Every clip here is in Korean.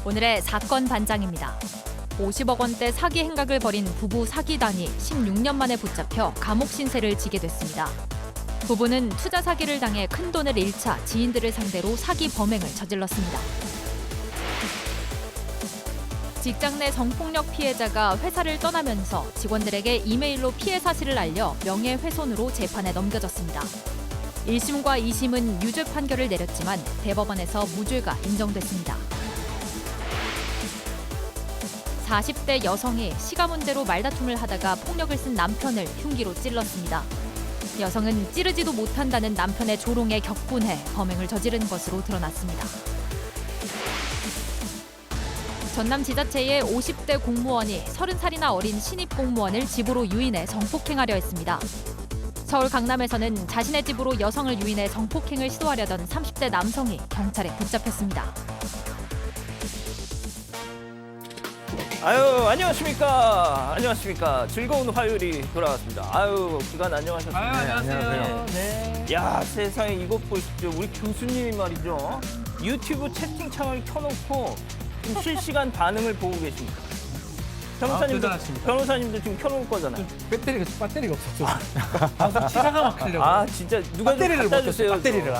오늘의 사건 반장입니다. 50억 원대 사기 행각을 벌인 부부 사기단이 16년 만에 붙잡혀 감옥 신세를 지게 됐습니다. 부부는 투자 사기를 당해 큰돈을 잃자 지인들을 상대로 사기 범행을 저질렀습니다. 직장 내 성폭력 피해자가 회사를 떠나면서 직원들에게 이메일로 피해 사실을 알려 명예훼손으로 재판에 넘겨졌습니다. 1심과 2심은 유죄 판결을 내렸지만 대법원에서 무죄가 인정됐습니다. 40대 여성이 시가 문제로 말다툼을 하다가 폭력을 쓴 남편을 흉기로 찔렀습니다. 여성은 찌르지도 못한다는 남편의 조롱에 격분해 범행을 저지른 것으로 드러났습니다. 전남지자체의 50대 공무원이 30살이나 어린 신입 공무원을 집으로 유인해 성폭행하려 했습니다. 서울 강남에서는 자신의 집으로 여성을 유인해 성폭행을 시도하려던 30대 남성이 경찰에 붙잡혔습니다. 아유, 안녕하십니까. 안녕하십니까. 즐거운 화요일이 돌아왔습니다. 아유, 그간 안녕하셨습니까? 아유, 안녕하세요. 네. 야, 세상에 이것 보십시오. 우리 교수님이 말이죠. 유튜브 채팅창을 켜놓고 지금 실시간 반응을 보고 계십니다. 대단하십니다. 변호사님도 지금 켜놓을 거잖아요. 배터리가 없었죠. 방송 치사가 막히려고. 아, 진짜 누가 좀 배터리를 갖다 못 주세요. 줬어요. 배터리를.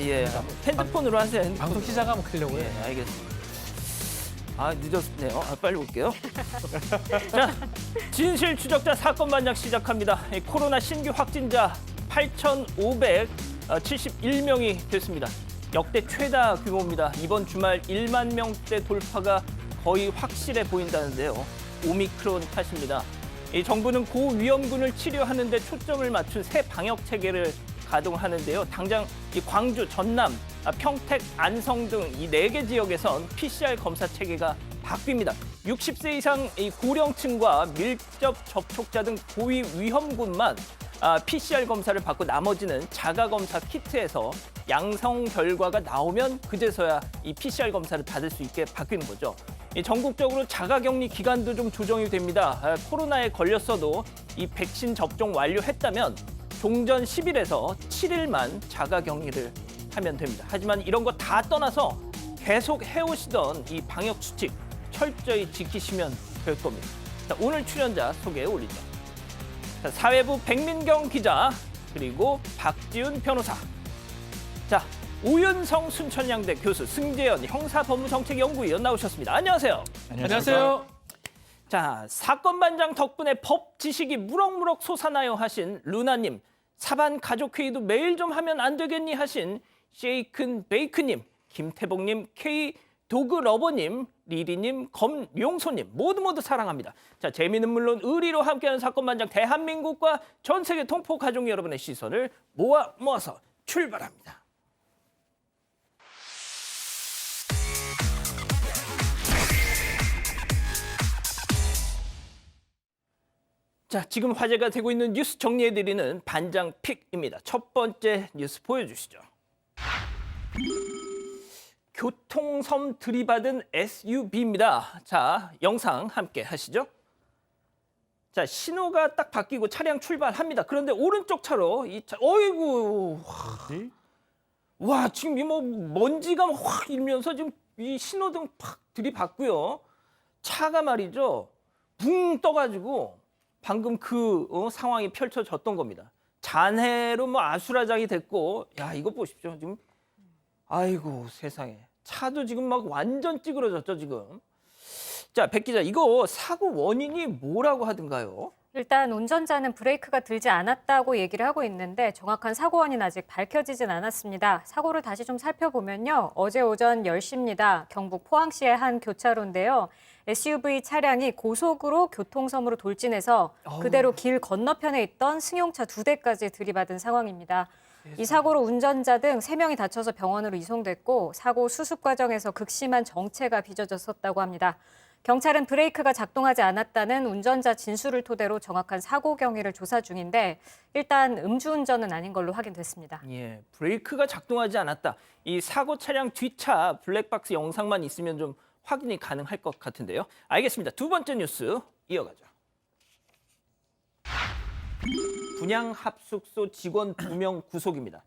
예. 핸드폰으로 하세요. 핸드폰. 방송 치사가 막히려고요. 예, 알겠습니다. 아, 늦었네요. 빨리 볼게요. 자, 진실 추적자 사건 반장 시작합니다. 코로나 신규 확진자 8,571명이 됐습니다. 역대 최다 규모입니다. 이번 주말 1만 명대 돌파가 거의 확실해 보인다는데요. 오미크론 탓입니다. 이 정부는 고위험군을 치료하는 데 초점을 맞춘 새 방역 체계를 가동하는데요. 당장 이 광주, 전남, 평택, 안성 등 이 4개 지역에선 PCR 검사 체계가 바뀝니다. 60세 이상 이 고령층과 밀접 접촉자 등 고위 위험군만 PCR 검사를 받고 나머지는 자가 검사 키트에서 양성 결과가 나오면 그제서야 이 PCR 검사를 받을 수 있게 바뀌는 거죠. 전국적으로 자가격리 기간도 좀 조정이 됩니다. 코로나에 걸렸어도 이 백신 접종 완료했다면 종전 10일에서 7일만 자가격리를 하면 됩니다. 하지만 이런 거 다 떠나서 계속 해오시던 이 방역 수칙 철저히 지키시면 될 겁니다. 자, 오늘 출연자 소개해 올리죠. 자, 사회부 백민경 기자 그리고 박지훈 변호사. 자, 오윤성 순천향대 교수, 승재현 형사법무정책연구위원 나오셨습니다. 안녕하세요. 안녕하세요. 자, 사건 반장 덕분에 법 지식이 무럭무럭 솟아나요 하신 루나님, 사반 가족회의도 매일 좀 하면 안 되겠니 하신 쉐이큰 베이크님, 김태복님, K 도그러버님, 리리님, 검용소님 모두 사랑합니다. 자, 재미는 물론 의리로 함께하는 사건 반장 대한민국과 전 세계 동포 가족 여러분의 시선을 모아서 출발합니다. 자, 지금 화제가 되고 있는 뉴스 정리해드리는 반장 픽입니다. 첫 번째 뉴스 보여주시죠. 교통섬 들이받은 SUV입니다. 자, 영상 함께 하시죠. 자, 신호가 딱 바뀌고 차량 출발합니다. 그런데 오른쪽 차로 어이구, 와, 지금 이 뭐 먼지가 확 일면서 지금 이 신호등 팍 들이받고요. 차가 말이죠, 붕 떠가지고. 방금 그 상황이 펼쳐졌던 겁니다. 잔해로 뭐 아수라장이 됐고, 야, 이거 보십시오. 지금 아이고 세상에. 차도 지금 막 완전 찌그러졌죠, 지금. 자, 백 기자, 이거 사고 원인이 뭐라고 하던가요? 일단 운전자는 브레이크가 들지 않았다고 얘기를 하고 있는데 정확한 사고 원인은 아직 밝혀지진 않았습니다. 사고를 다시 좀 살펴보면요. 어제 오전 10시입니다. 경북 포항시의 한 교차로인데요. SUV 차량이 고속으로 교통섬으로 돌진해서 그대로 길 건너편에 있던 승용차 2대까지 들이받은 상황입니다. 이 사고로 운전자 등 3명이 다쳐서 병원으로 이송됐고 사고 수습 과정에서 극심한 정체가 빚어졌었다고 합니다. 경찰은 브레이크가 작동하지 않았다는 운전자 진술을 토대로 정확한 사고 경위를 조사 중인데 일단 음주운전은 아닌 걸로 확인됐습니다. 예, 브레이크가 작동하지 않았다. 이 사고 차량 뒷차 블랙박스 영상만 있으면 좀 확인이 가능할 것 같은데요. 알겠습니다. 두 번째 뉴스 이어가죠. 분양합숙소 직원 2명 구속입니다.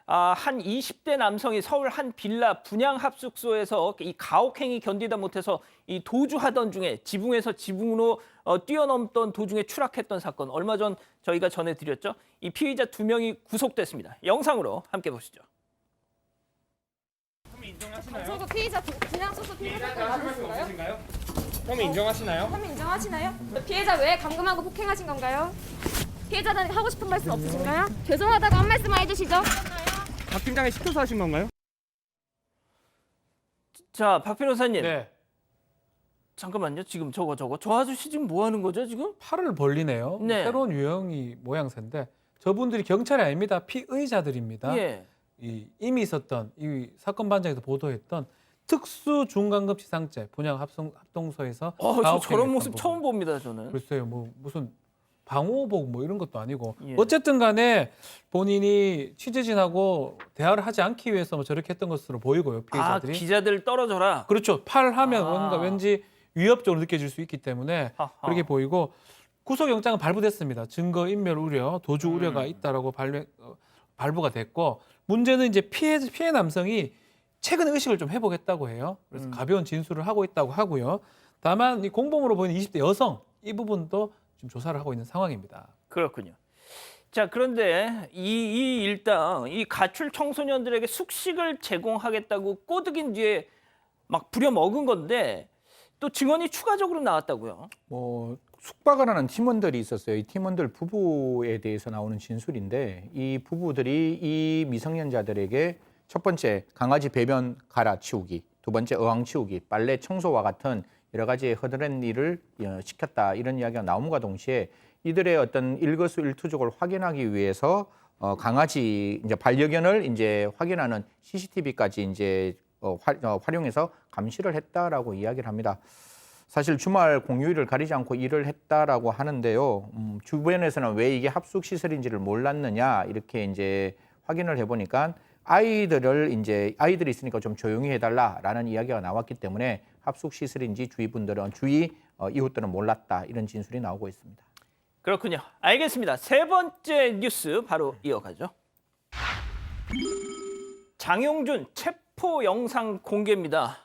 한 20대 남성이 서울 한 빌라 분양 합숙소에서 이 가혹행위 견디다 못해서 이 도주하던 중에 지붕에서 지붕으로 뛰어넘던 도중에 추락했던 사건 얼마 전 저희가 전해드렸죠. 이 피의자 2명이 구속됐습니다. 영상으로 함께 보시죠. 저도 피의자 그냥 써서 피의자 맞으신가요? 혐의 인정하시나요? 혐의 인정하시나요? 피해자 왜 감금하고 폭행하신 건가요? 피해자한테 하고 싶은 말씀 없으신가요? 죄송하다고 한 말씀만 해주시죠. 박 팀장이 시켜서 하신 건가요? 자, 박 변호사님. 네. 잠깐만요. 지금 저 아저씨 지금 뭐 하는 거죠, 지금? 팔을 벌리네요. 네. 새로운 유형이 모양새인데 저분들이 경찰이 아닙니다. 피의자들입니다. 예. 이미 있었던 이 사건 반장에서 보도했던 특수 중간급치상죄 분양 합동소에서 저 저런 모습 가혹행위했던 처음 부분. 봅니다, 저는. 글쎄요, 뭐 무슨 방호복 뭐 이런 것도 아니고 예. 어쨌든 간에 본인이 취재진하고 대화를 하지 않기 위해서 뭐 저렇게 했던 것으로 보이고요. 피해자들이. 기자들 떨어져라. 그렇죠. 팔 하면 아. 뭔가 왠지 위협적으로 느껴질 수 있기 때문에 하하. 그렇게 보이고 구속영장은 발부됐습니다. 증거 인멸 우려, 도주 우려가 음. 있다라고 발부가 됐고 문제는 이제 피해 남성이 최근 의식을 좀 회복했다고 해요. 그래서 가벼운 진술을 하고 있다고 하고요. 다만 이 공범으로 보이는 20대 여성 이 부분도 지금 조사를 하고 있는 상황입니다. 그렇군요. 자, 그런데 이 일당 이 가출 청소년들에게 숙식을 제공하겠다고 꼬드긴 뒤에 막 부려먹은 건데 또 증언이 추가적으로 나왔다고요. 뭐 숙박을 하는 팀원들이 있었어요. 이 팀원들 부부에 대해서 나오는 진술인데 이 부부들이 이 미성년자들에게 첫 번째 강아지 배변 갈아치우기, 두 번째 어항 치우기, 빨래 청소와 같은 여러 가지 허드렛 일을 시켰다 이런 이야기가 나옴과 동시에 이들의 어떤 일거수일투족을 확인하기 위해서 강아지 이제 반려견을 이제 확인하는 CCTV까지 이제 활용해서 감시를 했다라고 이야기를 합니다. 사실 주말 공휴일을 가리지 않고 일을 했다라고 하는데요. 주변에서는 왜 이게 합숙 시설인지를 몰랐느냐 이렇게 이제 확인을 해보니까 아이들이 있으니까 좀 조용히 해달라라는 이야기가 나왔기 때문에 합숙 시설인지 주위 이웃들은 몰랐다 이런 진술이 나오고 있습니다. 그렇군요. 알겠습니다. 세 번째 뉴스 바로 이어가죠. 장용준 체포 영상 공개입니다.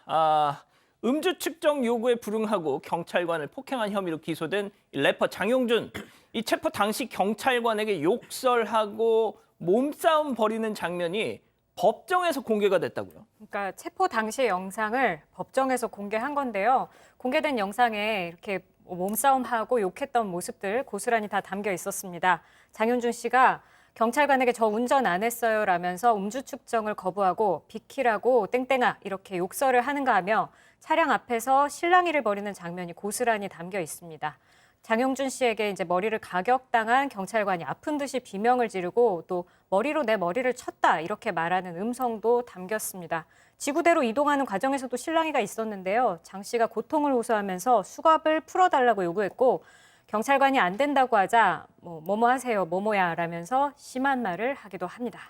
음주 측정 요구에 불응하고 경찰관을 폭행한 혐의로 기소된 래퍼 장용준. 이 체포 당시 경찰관에게 욕설하고 몸싸움 벌이는 장면이 법정에서 공개가 됐다고요. 그러니까 체포 당시의 영상을 법정에서 공개한 건데요. 공개된 영상에 이렇게 몸싸움하고 욕했던 모습들 고스란히 다 담겨 있었습니다. 장윤준 씨가 경찰관에게 저 운전 안 했어요 라면서 음주 측정을 거부하고 비키라고 땡땡아 이렇게 욕설을 하는가 하며 차량 앞에서 실랑이를 벌이는 장면이 고스란히 담겨 있습니다. 장용준 씨에게 이제 머리를 가격당한 경찰관이 아픈 듯이 비명을 지르고 또 머리로 내 머리를 쳤다 이렇게 말하는 음성도 담겼습니다. 지구대로 이동하는 과정에서도 실랑이가 있었는데요. 장 씨가 고통을 호소하면서 수갑을 풀어달라고 요구했고 경찰관이 안 된다고 하자 뭐뭐 하세요, 뭐뭐야 라면서 심한 말을 하기도 합니다.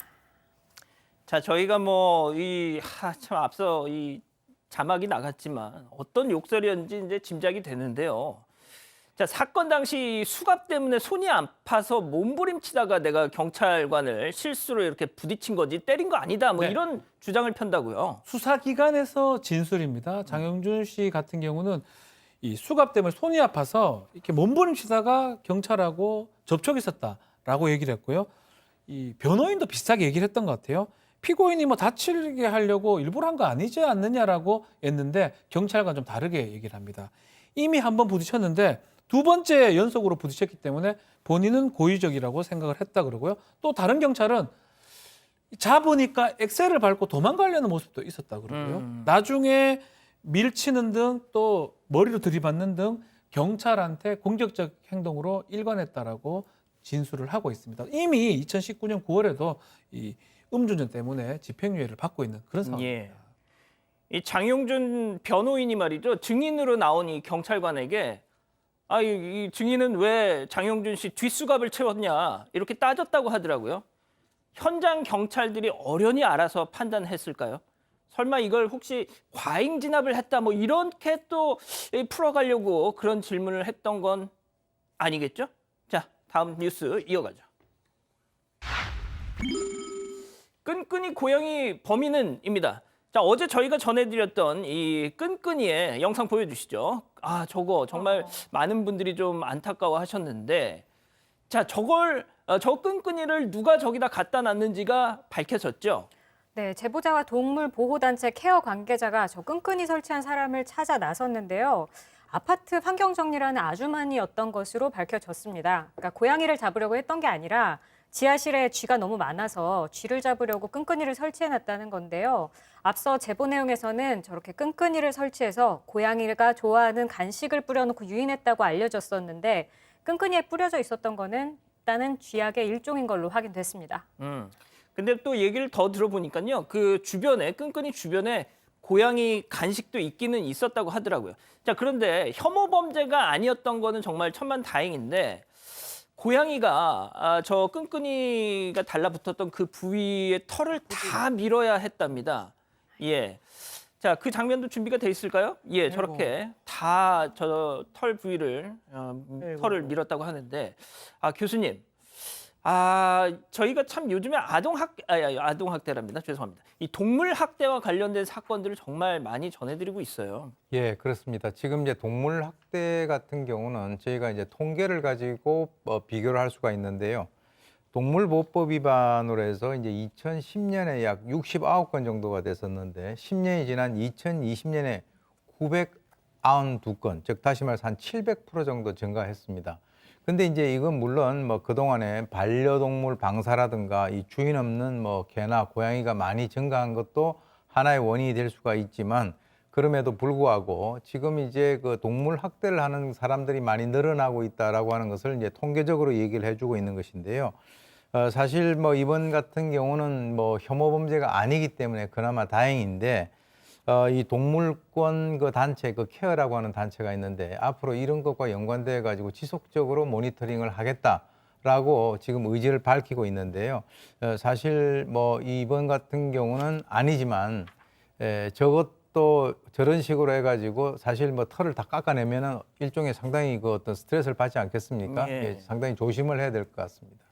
자, 저희가 참 앞서 이 자막이 나갔지만 어떤 욕설이었는지 이제 짐작이 되는데요. 자, 사건 당시 수갑 때문에 손이 아파서 몸부림치다가 내가 경찰관을 실수로 이렇게 부딪힌 거지 때린 거 아니다. 네. 이런 주장을 편다고요. 수사기관에서 진술입니다. 장영준 씨 같은 경우는 이 수갑 때문에 손이 아파서 이렇게 몸부림치다가 경찰하고 접촉이 있었다라고 얘기를 했고요. 이 변호인도 비슷하게 얘기를 했던 것 같아요. 피고인이 다치게 하려고 일부러 한 거 아니지 않느냐라고 했는데 경찰과 좀 다르게 얘기를 합니다. 이미 한번 부딪혔는데 두 번째 연속으로 부딪혔기 때문에 본인은 고의적이라고 생각을 했다 그러고요. 또 다른 경찰은 잡으니까 엑셀을 밟고 도망가려는 모습도 있었다 그러고요. 나중에 밀치는 등 또 머리로 들이받는 등 경찰한테 공격적 행동으로 일관했다라고 진술을 하고 있습니다. 이미 2019년 9월에도 이 음주운전 때문에 집행유예를 받고 있는 그런 상황입니다. 이 장용준 변호인이 말이죠. 증인으로 나온 이 경찰관에게 이 증인은 왜 장용준 씨 뒷수갑을 채웠냐 이렇게 따졌다고 하더라고요. 현장 경찰들이 어련히 알아서 판단했을까요? 설마 이걸 혹시 과잉 진압을 했다 이렇게 또 풀어가려고 그런 질문을 했던 건 아니겠죠? 자, 다음 뉴스 이어가죠. 끈끈이 고양이 범인은입니다. 자, 어제 저희가 전해드렸던 이 끈끈이의 영상 보여주시죠. 아, 저거 정말 많은 분들이 좀 안타까워하셨는데, 자, 저 끈끈이를 누가 저기다 갖다 놨는지가 밝혀졌죠. 네, 제보자와 동물보호단체 케어 관계자가 저 끈끈이 설치한 사람을 찾아 나섰는데요. 아파트 환경정리라는 아주머니였던 것으로 밝혀졌습니다. 그러니까 고양이를 잡으려고 했던 게 아니라 지하실에 쥐가 너무 많아서 쥐를 잡으려고 끈끈이를 설치해놨다는 건데요. 앞서 제보 내용에서는 저렇게 끈끈이를 설치해서 고양이가 좋아하는 간식을 뿌려놓고 유인했다고 알려졌었는데 끈끈이에 뿌려져 있었던 거는 일단은 쥐약의 일종인 걸로 확인됐습니다. 근데 또 얘기를 더 들어보니까요. 그 주변에, 끈끈이 주변에 고양이 간식도 있기는 있었다고 하더라고요. 자, 그런데 혐오 범죄가 아니었던 거는 정말 천만다행인데, 고양이가 저 끈끈이가 달라붙었던 그 부위의 털을 다 밀어야 했답니다. 예. 자, 그 장면도 준비가 돼 있을까요? 예, 저렇게 다 저 털 부위를 털을 밀었다고 하는데, 교수님, 저희가 참 요즘에 아동학대랍니다. 죄송합니다. 이 동물학대와 관련된 사건들을 정말 많이 전해드리고 있어요. 예, 그렇습니다. 지금 이제 동물 학대 같은 경우는 저희가 이제 통계를 가지고 비교를 할 수가 있는데요. 동물보호법 위반으로 해서 이제 2010년에 약 69건 정도가 됐었는데 10년이 지난 2020년에 992건, 즉 다시 말해서 한 700% 정도 증가했습니다. 근데 이제 이건 물론 뭐 그동안에 반려동물 방사라든가 이 주인 없는 뭐 개나 고양이가 많이 증가한 것도 하나의 원인이 될 수가 있지만 그럼에도 불구하고 지금 이제 그 동물 학대를 하는 사람들이 많이 늘어나고 있다라고 하는 것을 이제 통계적으로 얘기를 해주고 있는 것인데요. 사실 뭐 이번 같은 경우는 뭐 혐오 범죄가 아니기 때문에 그나마 다행인데 이 동물권 그 단체, 그 케어라고 하는 단체가 있는데 앞으로 이런 것과 연관돼 가지고 지속적으로 모니터링을 하겠다라고 지금 의지를 밝히고 있는데요. 사실 뭐 이번 같은 경우는 아니지만 저것도 저런 식으로 해가지고 사실 뭐 털을 다 깎아내면은 일종의 상당히 그 어떤 스트레스를 받지 않겠습니까? 예. 예, 상당히 조심을 해야 될 것 같습니다.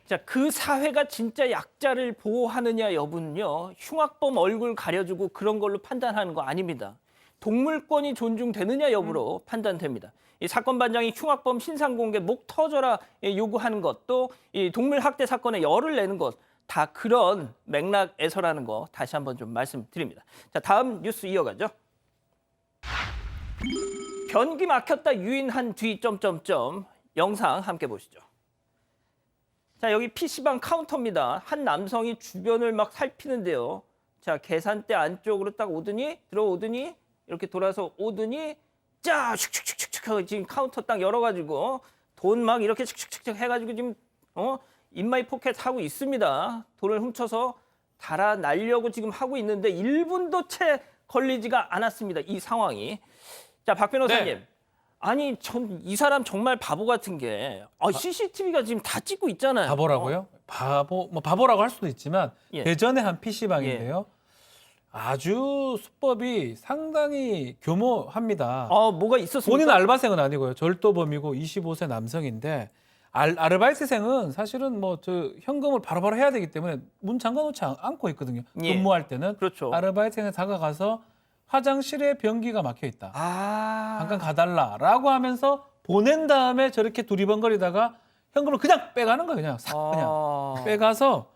자, 그 사회가 진짜 약자를 보호하느냐 여부는요. 흉악범 얼굴 가려주고 그런 걸로 판단하는 거 아닙니다. 동물권이 존중되느냐 여부로 판단됩니다. 이 사건 반장이 흉악범 신상 공개 목 터져라 요구하는 것도 이 동물 학대 사건에 열을 내는 것 다 그런 맥락에서라는 거 다시 한번 좀 말씀드립니다. 자, 다음 뉴스 이어가죠. 변기 막혔다 유인한 뒤 점점점 영상 함께 보시죠. 자, 여기 PC방 카운터입니다. 한 남성이 주변을 막 살피는데요. 자, 계산대 안쪽으로 딱 들어오더니 이렇게 돌아서 오더니 짜 슉슉슉슉 하고 지금 카운터 딱 열어가지고 돈 막 이렇게 슉슉슉 해가지고 지금 인마이 포켓 하고 있습니다. 돈을 훔쳐서 달아나려고 지금 하고 있는데 1분도 채 걸리지가 않았습니다. 이 상황이. 자, 박 변호사님. 네. 아니, 이 사람 정말 바보 같은 게 CCTV가 지금 다 찍고 있잖아요. 바보라고요? 바보라고 할 수도 있지만 예. 대전의 한 PC방인데요. 아주 수법이 상당히 교모합니다. 뭐가 있었습니까? 본인 알바생은 아니고요. 절도범이고 25세 남성인데 아르바이트생은 사실은 뭐 저 현금을 바로바로 해야 되기 때문에 문 잠가놓지 않고 있거든요. 예. 근무할 때는 그렇죠. 아르바이트생이 다가가서 화장실에 변기가 막혀 있다. 잠깐 가달라라고 하면서 보낸 다음에 저렇게 두리번거리다가 현금을 그냥 빼가는 거예요. 그냥 싹 그냥 빼가서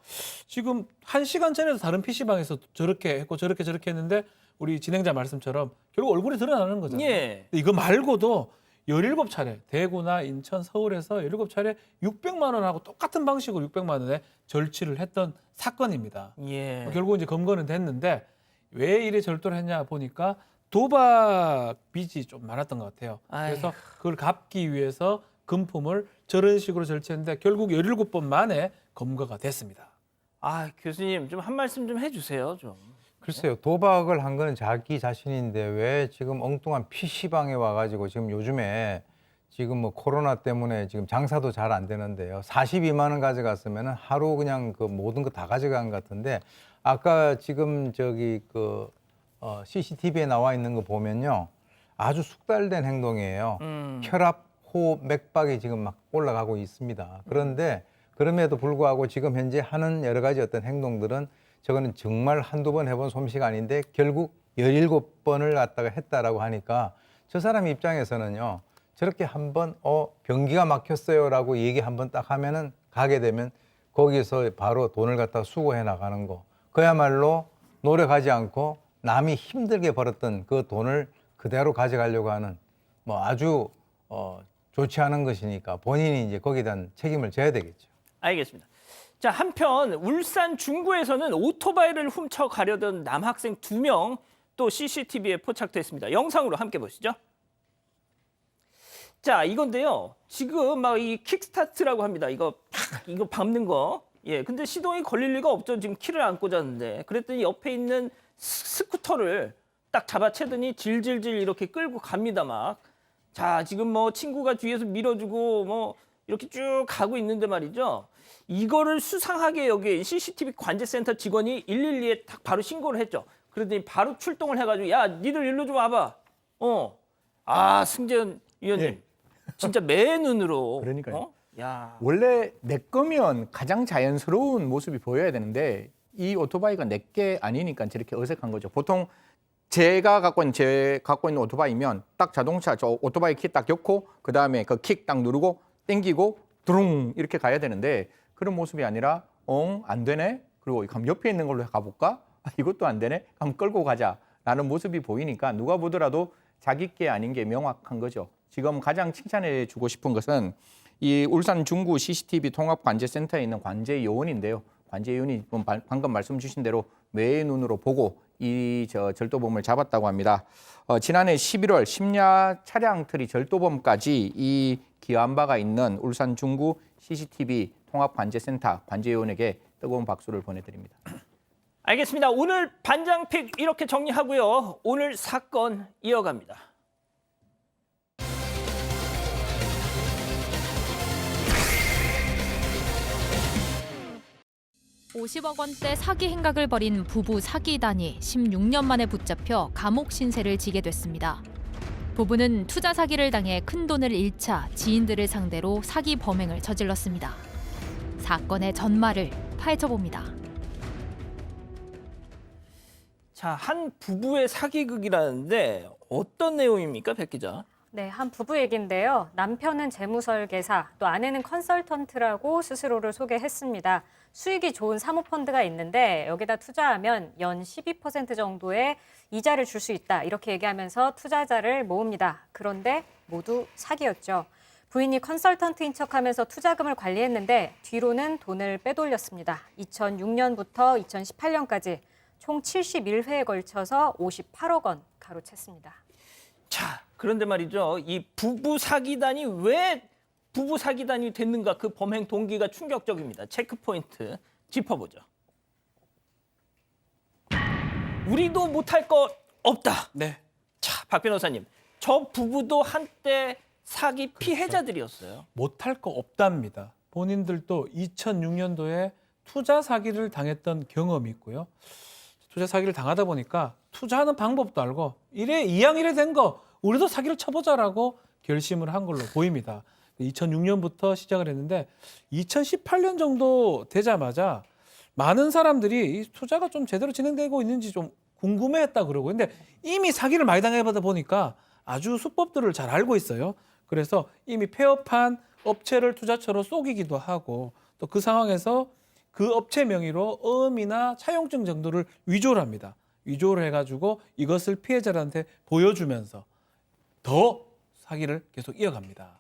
지금 1시간 전에도 다른 PC방에서 저렇게 했고 저렇게 했는데 우리 진행자 말씀처럼 결국 얼굴이 드러나는 거잖아요. 예. 이거 말고도 17차례 대구나 인천, 서울에서 17차례 600만 원하고 똑같은 방식으로 600만 원에 절취를 했던 사건입니다. 예. 결국 이제 검거는 됐는데 왜 이래 절도를 했냐 보니까 도박 빚이 좀 많았던 것 같아요. 그래서 그걸 갚기 위해서 금품을 저런 식으로 절취했는데 결국 17번 만에 검거가 됐습니다. 교수님 좀 한 말씀 좀 해주세요. 좀. 글쎄요, 도박을 한 거는 자기 자신인데 왜 지금 엉뚱한 PC방에 와가지고 지금 요즘에 지금 뭐 코로나 때문에 지금 장사도 잘 안 되는데요. 42만 원 가져갔으면 하루 그냥 그 모든 거 다 가져간 것 같은데 아까 지금 저기 그 CCTV에 나와 있는 거 보면요. 아주 숙달된 행동이에요. 혈압, 호흡, 맥박이 지금 막 올라가고 있습니다. 그런데 그럼에도 불구하고 지금 현재 하는 여러 가지 어떤 행동들은 저거는 정말 한두 번 해본 솜씨가 아닌데 결국 17번을 갖다가 했다라고 하니까 저 사람 입장에서는요. 저렇게 한번 변기가 막혔어요라고 얘기 한번 딱 하면은 가게 되면 거기서 바로 돈을 갖다가 수거해 나가는 거. 그야말로 노력하지 않고 남이 힘들게 벌었던 그 돈을 그대로 가져가려고 하는 뭐 아주 좋지 않은 것이니까 본인이 이제 거기에 대한 책임을 져야 되겠죠. 알겠습니다. 자, 한편 울산 중구에서는 오토바이를 훔쳐가려던 남학생 2명 또 CCTV에 포착됐습니다. 영상으로 함께 보시죠. 자, 이건데요. 지금 막 이 킥스타트라고 합니다. 이거 밟는 거. 예, 근데 시동이 걸릴 리가 없죠. 지금 키를 안 꽂았는데. 그랬더니 옆에 있는 스쿠터를 딱 잡아채더니 질질질 이렇게 끌고 갑니다, 막. 자, 지금 뭐 친구가 뒤에서 밀어주고 뭐 이렇게 쭉 가고 있는데 말이죠. 이거를 수상하게 여기 CCTV 관제센터 직원이 112에 딱 바로 신고를 했죠. 그러더니 바로 출동을 해가지고 야, 니들 일로 좀 와봐. 승재현 위원님. 예. 진짜 매 눈으로. 그러니까요. 야. 원래 내 거면 가장 자연스러운 모습이 보여야 되는데 이 오토바이가 내 게 아니니까 저렇게 어색한 거죠. 보통 제가 갖고 있는 오토바이면 딱 자동차 저 오토바이 키 딱 엮고 그다음에 그 킥 딱 누르고 땡기고 드릉 이렇게 가야 되는데 그런 모습이 아니라 안 되네. 그리고 그럼 옆에 있는 걸로 가볼까? 이것도 안 되네. 그럼 끌고 가자라는 모습이 보이니까 누가 보더라도 자기 게 아닌 게 명확한 거죠. 지금 가장 칭찬해 주고 싶은 것은 이 울산 중구 CCTV 통합관제센터에 있는 관제요원인데요. 관제요원이 방금 말씀 주신 대로 매의 눈으로 보고 이 절도범을 잡았다고 합니다. 지난해 11월 심야 차량 트리 절도범까지 이 기여한 바가 있는 울산 중구 CCTV 통합관제센터 관제요원에게 뜨거운 박수를 보내드립니다. 알겠습니다. 오늘 반장픽 이렇게 정리하고요. 오늘 사건 이어갑니다. 50억 원대 사기 행각을 벌인 부부 사기단이 16년 만에 붙잡혀 감옥 신세를 지게 됐습니다. 부부는 투자 사기를 당해 큰돈을 잃자 지인들을 상대로 사기 범행을 저질렀습니다. 사건의 전말을 파헤쳐봅니다. 자, 한 부부의 사기극이라는데 어떤 내용입니까, 백 기자? 네, 한 부부 얘기인데요. 남편은 재무설계사, 또 아내는 컨설턴트라고 스스로를 소개했습니다. 수익이 좋은 사모펀드가 있는데 여기다 투자하면 연 12% 정도의 이자를 줄 수 있다. 이렇게 얘기하면서 투자자를 모읍니다. 그런데 모두 사기였죠. 부인이 컨설턴트인 척하면서 투자금을 관리했는데 뒤로는 돈을 빼돌렸습니다. 2006년부터 2018년까지 총 71회에 걸쳐서 58억 원 가로챘습니다. 자, 그런데 말이죠. 이 부부 사기단이 왜 부부 사기단이 됐는가? 그 범행 동기가 충격적입니다. 체크포인트 짚어보죠. 우리도 못할 것 없다. 네. 자, 박 변호사님. 저 부부도 한때 사기 피해자들이었어요. 못할 거 없답니다. 본인들도 2006년도에 투자 사기를 당했던 경험이 있고요. 투자 사기를 당하다 보니까 투자하는 방법도 알고 이왕 된 거 우리도 사기를 쳐보자라고 결심을 한 걸로 보입니다. 2006년부터 시작을 했는데 2018년 정도 되자마자 많은 사람들이 이 투자가 좀 제대로 진행되고 있는지 좀 궁금해했다 그러고 근데 이미 사기를 많이 당해보다 보니까 아주 수법들을 잘 알고 있어요. 그래서 이미 폐업한 업체를 투자처로 속이기도 하고 또 그 상황에서 그 업체 명의로 어음이나 차용증 정도를 위조를 합니다. 위조를 해가지고 이것을 피해자한테 보여주면서 더 사기를 계속 이어갑니다.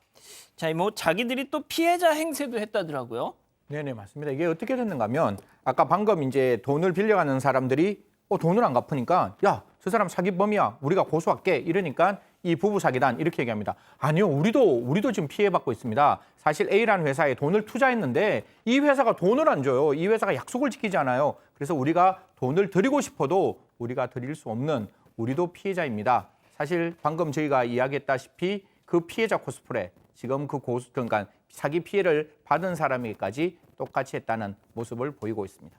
자, 뭐 자기들이 또 피해자 행세도 했다더라고요. 네네, 맞습니다. 이게 어떻게 됐는가 하면 아까 방금 이제 돈을 빌려가는 사람들이 돈을 안 갚으니까 야, 저 사람 사기범이야. 우리가 고소할게. 이러니까 이 부부 사기단 이렇게 얘기합니다. 아니요, 우리도 지금 피해받고 있습니다. 사실 A라는 회사에 돈을 투자했는데 이 회사가 돈을 안 줘요. 이 회사가 약속을 지키지 않아요. 그래서 우리가 돈을 드리고 싶어도 우리가 드릴 수 없는 우리도 피해자입니다. 사실 방금 저희가 이야기했다시피 그 피해자 코스프레 지금 그러니까 사기 피해를 받은 사람에게까지 똑같이 했다는 모습을 보이고 있습니다.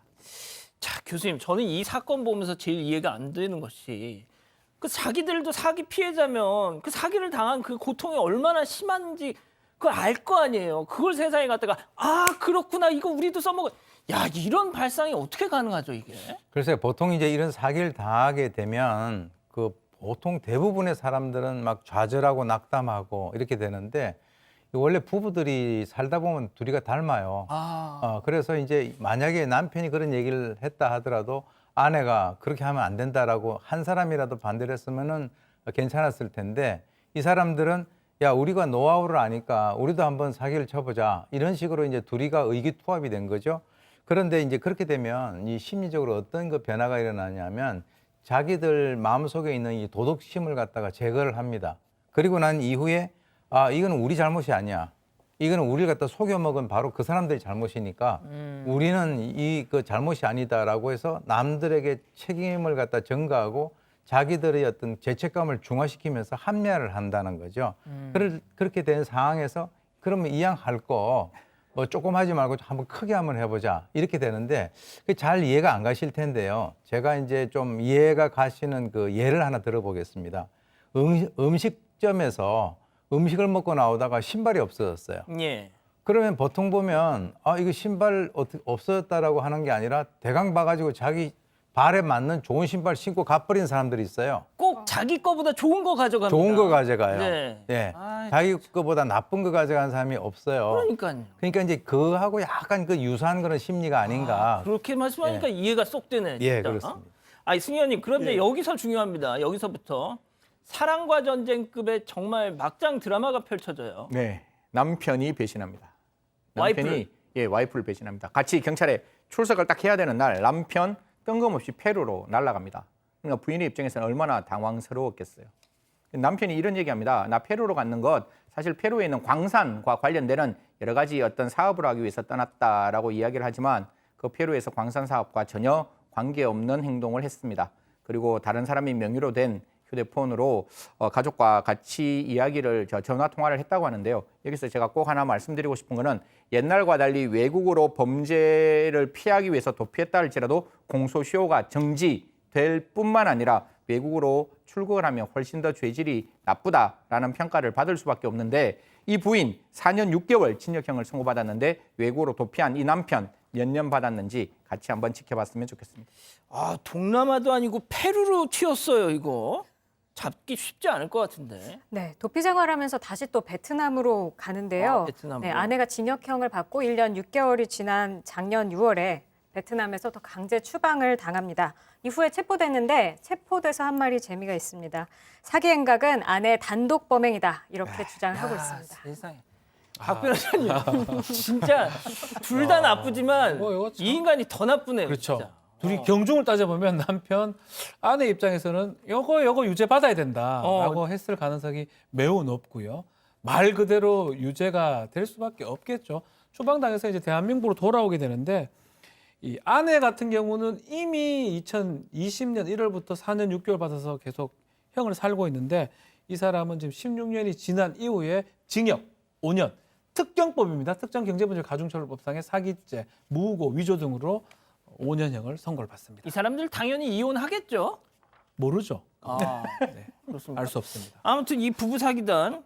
자, 교수님, 저는 이 사건 보면서 제일 이해가 안 되는 것이 그 자기들도 사기 피해자면 그 사기를 당한 그 고통이 얼마나 심한지 그걸 알 거 아니에요. 그걸 세상에 갖다가 아 그렇구나 이거 우리도 써먹어. 야 이런 발상이 어떻게 가능하죠 이게? 글쎄요, 보통 이제 이런 사기를 당하게 되면 그 보통 대부분의 사람들은 막 좌절하고 낙담하고 이렇게 되는데 원래 부부들이 살다 보면 둘이가 닮아요. 그래서 이제 만약에 남편이 그런 얘기를 했다 하더라도 아내가 그렇게 하면 안 된다라고 한 사람이라도 반대를 했으면은 괜찮았을 텐데 이 사람들은 야 우리가 노하우를 아니까 우리도 한번 사기를 쳐보자 이런 식으로 이제 둘이가 의기투합이 된 거죠. 그런데 이제 그렇게 되면 이 심리적으로 어떤 그 변화가 일어나냐면 자기들 마음속에 있는 이 도덕심을 갖다가 제거를 합니다. 그리고 난 이후에 아 이거는 우리 잘못이 아니야. 이거는 우리를 갖다 속여먹은 바로 그 사람들의 잘못이니까 우리는 이 그 잘못이 아니다라고 해서 남들에게 책임을 갖다 전가하고 자기들의 어떤 죄책감을 중화시키면서 합리화를 한다는 거죠. 그렇게 된 상황에서 그러면 이왕할 거 뭐 조금 하지 말고 한번 크게 한번 해보자 이렇게 되는데 그게 잘 이해가 안 가실 텐데요. 제가 이제 좀 이해가 가시는 그 예를 하나 들어보겠습니다. 음식점에서 음식을 먹고 나오다가 신발이 없어졌어요. 예. 그러면 보통 보면 아 이거 신발 없어졌다라고 하는 게 아니라 대강 봐가지고 자기 발에 맞는 좋은 신발 신고 가버리는 사람들이 있어요. 꼭 자기 거보다 좋은 거 가져갑니다. 좋은 거 가져가요. 네. 예. 아이, 자기 거보다 나쁜 거 가져가는 사람이 없어요. 그러니까요. 그러니까 이제 그하고 약간 그 유사한 그런 심리가 아닌가. 그렇게 말씀하니까 이해가 쏙 되네. 예, 진짜. 그렇습니다. 아니 승현님 그런데 여기서 중요합니다. 여기서부터 사랑과 전쟁급의 정말 막장 드라마가 펼쳐져요. 네, 남편이 배신합니다. 남편이 와이프를 배신합니다. 같이 경찰에 출석을 딱 해야 되는 날 남편 뜬금없이 페루로 날아갑니다. 그러니까 부인의 입장에서는 얼마나 당황스러웠겠어요. 남편이 이런 얘기합니다. 나 페루로 갔는 것 사실 페루에 있는 광산과 관련되는 여러 가지 어떤 사업을 하기 위해서 떠났다라고 이야기를 하지만 그 페루에서 광산 사업과 전혀 관계없는 행동을 했습니다. 그리고 다른 사람이 명의로 된 휴대폰으로 가족과 같이 이야기를 전화 통화를 했다고 하는데요. 여기서 제가 꼭 하나 말씀드리고 싶은 거는 옛날과 달리 외국으로 범죄를 피하기 위해서 도피했다 할지라도 공소시효가 정지될 뿐만 아니라 외국으로 출국을 하면 훨씬 더 죄질이 나쁘다라는 평가를 받을 수밖에 없는데 이 부인 4년 6개월 징역형을 선고받았는데 외국으로 도피한 이 남편 몇 년 받았는지 같이 한번 지켜봤으면 좋겠습니다. 아 동남아도 아니고 페루로 튀었어요 이거. 잡기 쉽지 않을 것 같은데. 네, 도피 생활하면서 다시 또 베트남으로 가는데요. 베트남으로. 네, 아내가 징역형을 받고 1년 6개월이 지난 작년 6월에 베트남에서 또 강제 추방을 당합니다. 이후에 체포됐는데 체포돼서 한 말이 재미가 있습니다. 사기 행각은 아내 단독 범행이다 이렇게 주장을 하고 있습니다. 세상에. 박 변호사님 진짜 둘 다 나쁘지만 이거 참- 이 인간이 더 나쁘네요. 그렇죠. 진짜. 둘이 경중을 따져보면 남편, 아내 입장에서는 요거 유죄 받아야 된다라고 했을 가능성이 매우 높고요. 말 그대로 유죄가 될 수밖에 없겠죠. 추방당해서 이제 대한민국으로 돌아오게 되는데 이 아내 같은 경우는 이미 2020년 1월부터 4년 6개월 받아서 계속 형을 살고 있는데 이 사람은 지금 16년이 지난 이후에 징역 5년, 특경법입니다. 특정경제범죄 가중처벌법상의 사기죄, 무고, 위조 등으로 5년형을 선고를 받습니다. 이 사람들 당연히 이혼하겠죠. 모르죠. 네, 그렇습니다. 알 수 없습니다. 아무튼 이 부부 사기단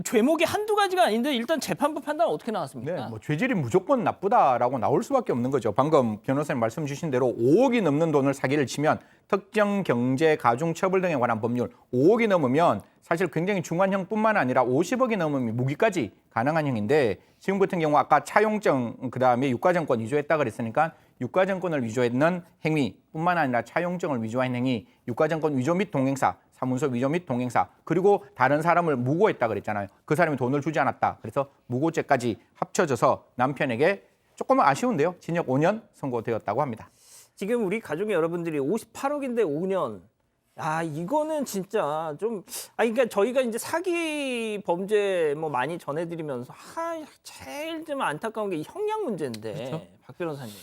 죄목이 한두 가지가 아닌데 일단 재판부 판단 어떻게 나왔습니까? 네, 뭐 죄질이 무조건 나쁘다라고 나올 수밖에 없는 거죠. 방금 변호사님 말씀 주신 대로 5억이 넘는 돈을 사기를 치면 특정 경제 가중 처벌 등에 관한 법률 5억이 넘으면 사실 굉장히 중한 형뿐만 아니라 50억이 넘으면 무기까지 가능한 형인데 지금 같은 경우 아까 차용증 그다음에 유가증권 위조했다 그랬으니까 유가증권을 위조했는 행위뿐만 아니라 차용증을 위조한 행위, 유가증권 위조 및 동행사, 사문서 위조 및 동행사, 그리고 다른 사람을 무고했다 그랬잖아요. 그 사람이 돈을 주지 않았다. 그래서 무고죄까지 합쳐져서 남편에게 조금 아쉬운데요. 징역 5년 선고되었다고 합니다. 지금 우리 가족 여러분들이 58억인데 5년. 아 이거는 진짜 좀. 그러니까 저희가 이제 사기 범죄 뭐 많이 전해드리면서 제일 좀 안타까운 게 이 형량 문제인데 그렇죠. 박 변호사님.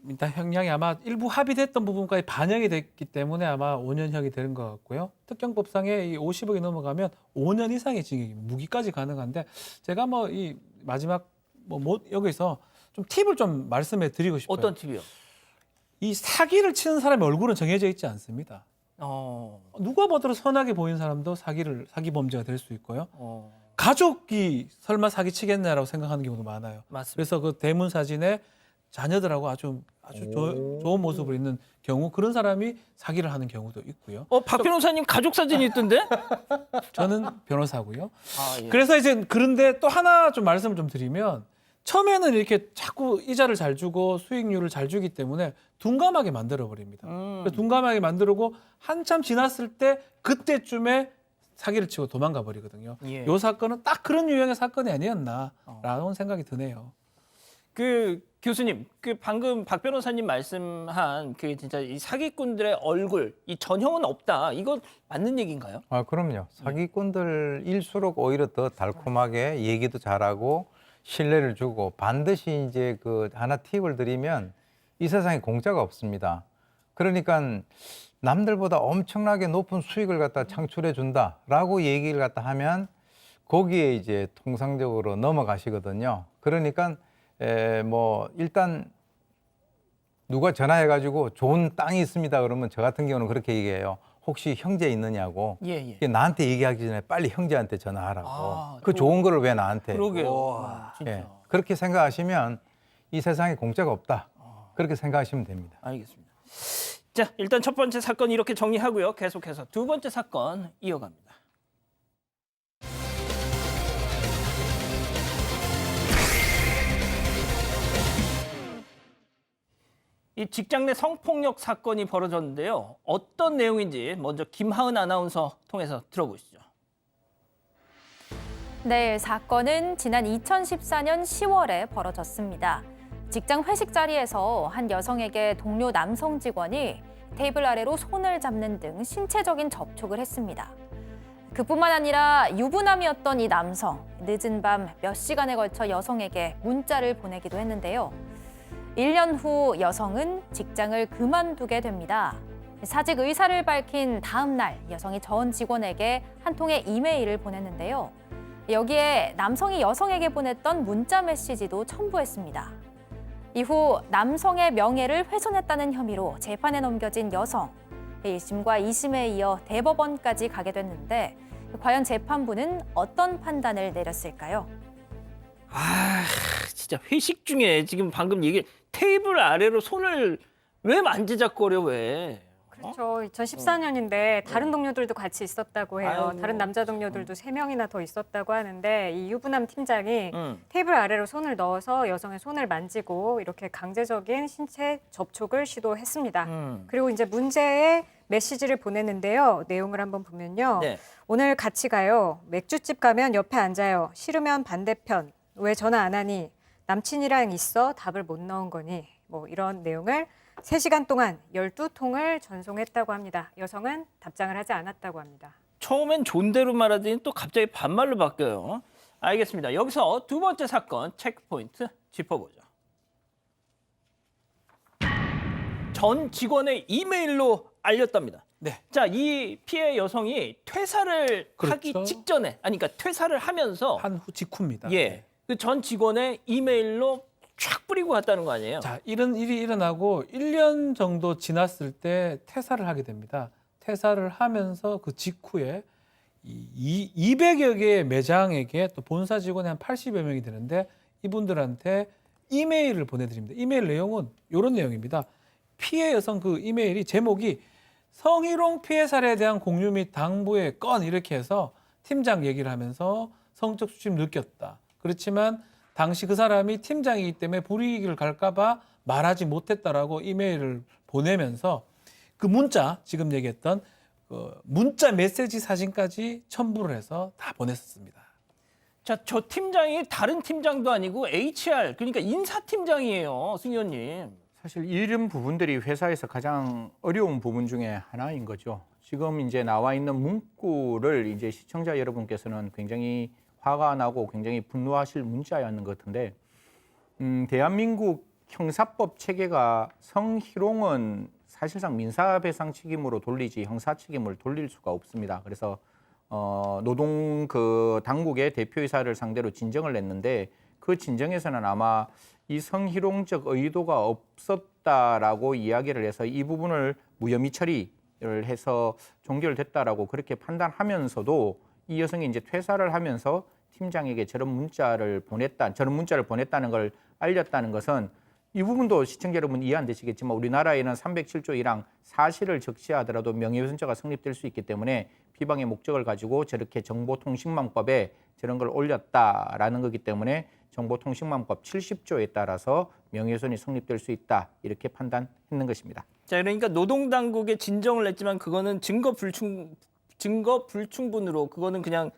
일단 형량이 아마 일부 합의됐던 부분까지 반영이 됐기 때문에 아마 5년형이 되는 것 같고요. 특경법상에 이 50억이 넘어가면 5년 이상의 징역이 무기까지 가능한데 제가 뭐 이 마지막 여기서 좀 팁을 좀 말씀해 드리고 싶어요. 어떤 팁이요? 이 사기를 치는 사람의 얼굴은 정해져 있지 않습니다. 누가 보더라도 선하게 보이는 사람도 사기 범죄가 될 수 있고요. 가족이 설마 사기치겠냐라고 생각하는 경우도 많아요. 맞습니다. 그래서 그 대문 사진에 자녀들하고 아주 좋은 모습을 있는 경우 그런 사람이 사기를 하는 경우도 있고요. 박 변호사님 가족 사진이 있던데? 저는 변호사고요. 예. 그래서 이제 그런데 또 하나 좀 말씀을 좀 드리면 처음에는 이렇게 자꾸 이자를 잘 주고 수익률을 잘 주기 때문에 둔감하게 만들어 버립니다. 둔감하게 만들고 한참 지났을 때 그때쯤에 사기를 치고 도망가 버리거든요. 예. 이 사건은 딱 그런 유형의 사건이 아니었나라는 생각이 드네요. 그 교수님, 그 방금 박 변호사님 말씀한 그 진짜 이 사기꾼들의 얼굴, 이 전형은 없다. 이건 맞는 얘기인가요? 아, 그럼요. 사기꾼들일수록 오히려 더 달콤하게 얘기도 잘하고 신뢰를 주고 반드시 이제 그 하나 팁을 드리면 이 세상에 공짜가 없습니다. 그러니까 남들보다 엄청나게 높은 수익을 갖다 창출해 준다라고 얘기를 갖다 하면 거기에 이제 통상적으로 넘어가시거든요. 그러니까 뭐 일단 누가 전화해가지고 좋은 땅이 있습니다 그러면 저 같은 경우는 그렇게 얘기해요. 혹시 형제 있느냐고. 예. 나한테 얘기하기 전에 빨리 형제한테 전화하라고. 아, 그 좋은 거를 왜 나한테. 그러게요. 진짜. 예, 그렇게 생각하시면 이 세상에 공짜가 없다. 그렇게 생각하시면 됩니다. 알겠습니다. 자, 일단 첫 번째 사건 이렇게 정리하고요. 계속해서 두 번째 사건 이어갑니다. 이 직장 내 성폭력 사건이 벌어졌는데요. 어떤 내용인지 먼저 김하은 아나운서 통해서 들어보시죠. 네, 사건은 지난 2014년 10월에 벌어졌습니다. 직장 회식 자리에서 한 여성에게 동료 남성 직원이 테이블 아래로 손을 잡는 등 신체적인 접촉을 했습니다. 그뿐만 아니라 유부남이었던 이 남성, 늦은 밤 몇 시간에 걸쳐 여성에게 문자를 보내기도 했는데요. 1년 후 여성은 직장을 그만두게 됩니다. 사직 의사를 밝힌 다음 날 여성이 전 직원에게 한 통의 이메일을 보냈는데요. 여기에 남성이 여성에게 보냈던 문자 메시지도 첨부했습니다. 이후 남성의 명예를 훼손했다는 혐의로 재판에 넘겨진 여성. 1심과 2심에 이어 대법원까지 가게 됐는데 과연 재판부는 어떤 판단을 내렸을까요? 아, 진짜 회식 중에 지금 방금 얘기 테이블 아래로 손을 왜 만지작거려 왜? 그렇죠. 2014년인데 다른 동료들도 같이 있었다고 해요. 아이고. 다른 남자 동료들도 3명이나 더 있었다고 하는데 이 유부남 팀장이 응. 테이블 아래로 손을 넣어서 여성의 손을 만지고 이렇게 강제적인 신체 접촉을 시도했습니다. 그리고 이제 문제의 메시지를 보냈는데요. 내용을 한번 보면요. 네. 오늘 같이 가요. 맥주집 가면 옆에 앉아요. 싫으면 반대편. 왜 전화 안 하니? 남친이랑 있어? 답을 못 넣은 거니? 뭐 이런 내용을 3시간 동안 12통을 전송했다고 합니다. 여성은 답장을 하지 않았다고 합니다. 처음엔 존대로 말하더니 또 갑자기 반말로 바뀌어요. 알겠습니다. 여기서 두 번째 사건 체크포인트 짚어보죠. 전 직원의 이메일로 알렸답니다. 네. 자, 이 피해 여성이 퇴사를 그렇죠. 하기 직전에, 아니 그러니까 퇴사를 하면서 한 후 직후입니다. 예, 그 전 직원의 이메일로 쫙 뿌리고 갔다는 거 아니에요? 자, 이런 일이 일어나고 1년 정도 지났을 때 퇴사를 하게 됩니다. 퇴사를 하면서 그 직후에 200여 개의 매장에게 또 본사 직원이 한 80여 명이 되는데 이분들한테 이메일을 보내드립니다. 이메일 내용은 이런 내용입니다. 피해 여성 그 이메일이 제목이 성희롱 피해 사례에 대한 공유 및 당부의 건 이렇게 해서 팀장 얘기를 하면서 성적 수치를 느꼈다. 그렇지만 당시 그 사람이 팀장이기 때문에 불이익을 갈까 봐 말하지 못했다라고 이메일을 보내면서 그 문자, 지금 얘기했던 그 문자 메시지 사진까지 첨부를 해서 다 보냈었습니다. 자, 저 팀장이 다른 팀장도 아니고 HR, 그러니까 인사팀장이에요, 승 의원님. 사실 이런 부분들이 회사에서 가장 어려운 부분 중에 하나인 거죠. 지금 이제 나와 있는 문구를 이제 시청자 여러분께서는 굉장히 화가 나고 굉장히 분노하실 문자였는 것 같은데, 대한민국 형사법 체계가 성희롱은 사실상 민사배상 책임으로 돌리지 형사 책임을 돌릴 수가 없습니다. 그래서 노동 그 당국의 대표이사를 상대로 진정을 냈는데 그 진정에서는 아마 이 성희롱적 의도가 없었다라고 이야기를 해서 이 부분을 무혐의 처리를 해서 종결됐다라고 그렇게 판단하면서도 이 여성이 이제 퇴사를 하면서 팀장에게 저런 문자를 보냈다는 걸 알렸다는 것은 이 부분도 시청자 여러분 이해 안 되시겠지만 우리나라에는 307조 1항 사실을 적시하더라도 명예훼손죄가 성립될 수 있기 때문에 비방의 목적을 가지고 저렇게 정보통신망법에 저런 걸 올렸다라는 거기 때문에 정보통신망법 70조에 따라서 명예훼손이 성립될 수 있다 이렇게 판단했는 것입니다. 자, 그러니까 노동당국에 진정을 냈지만 그거는 증거 불충분으로 그거는 그냥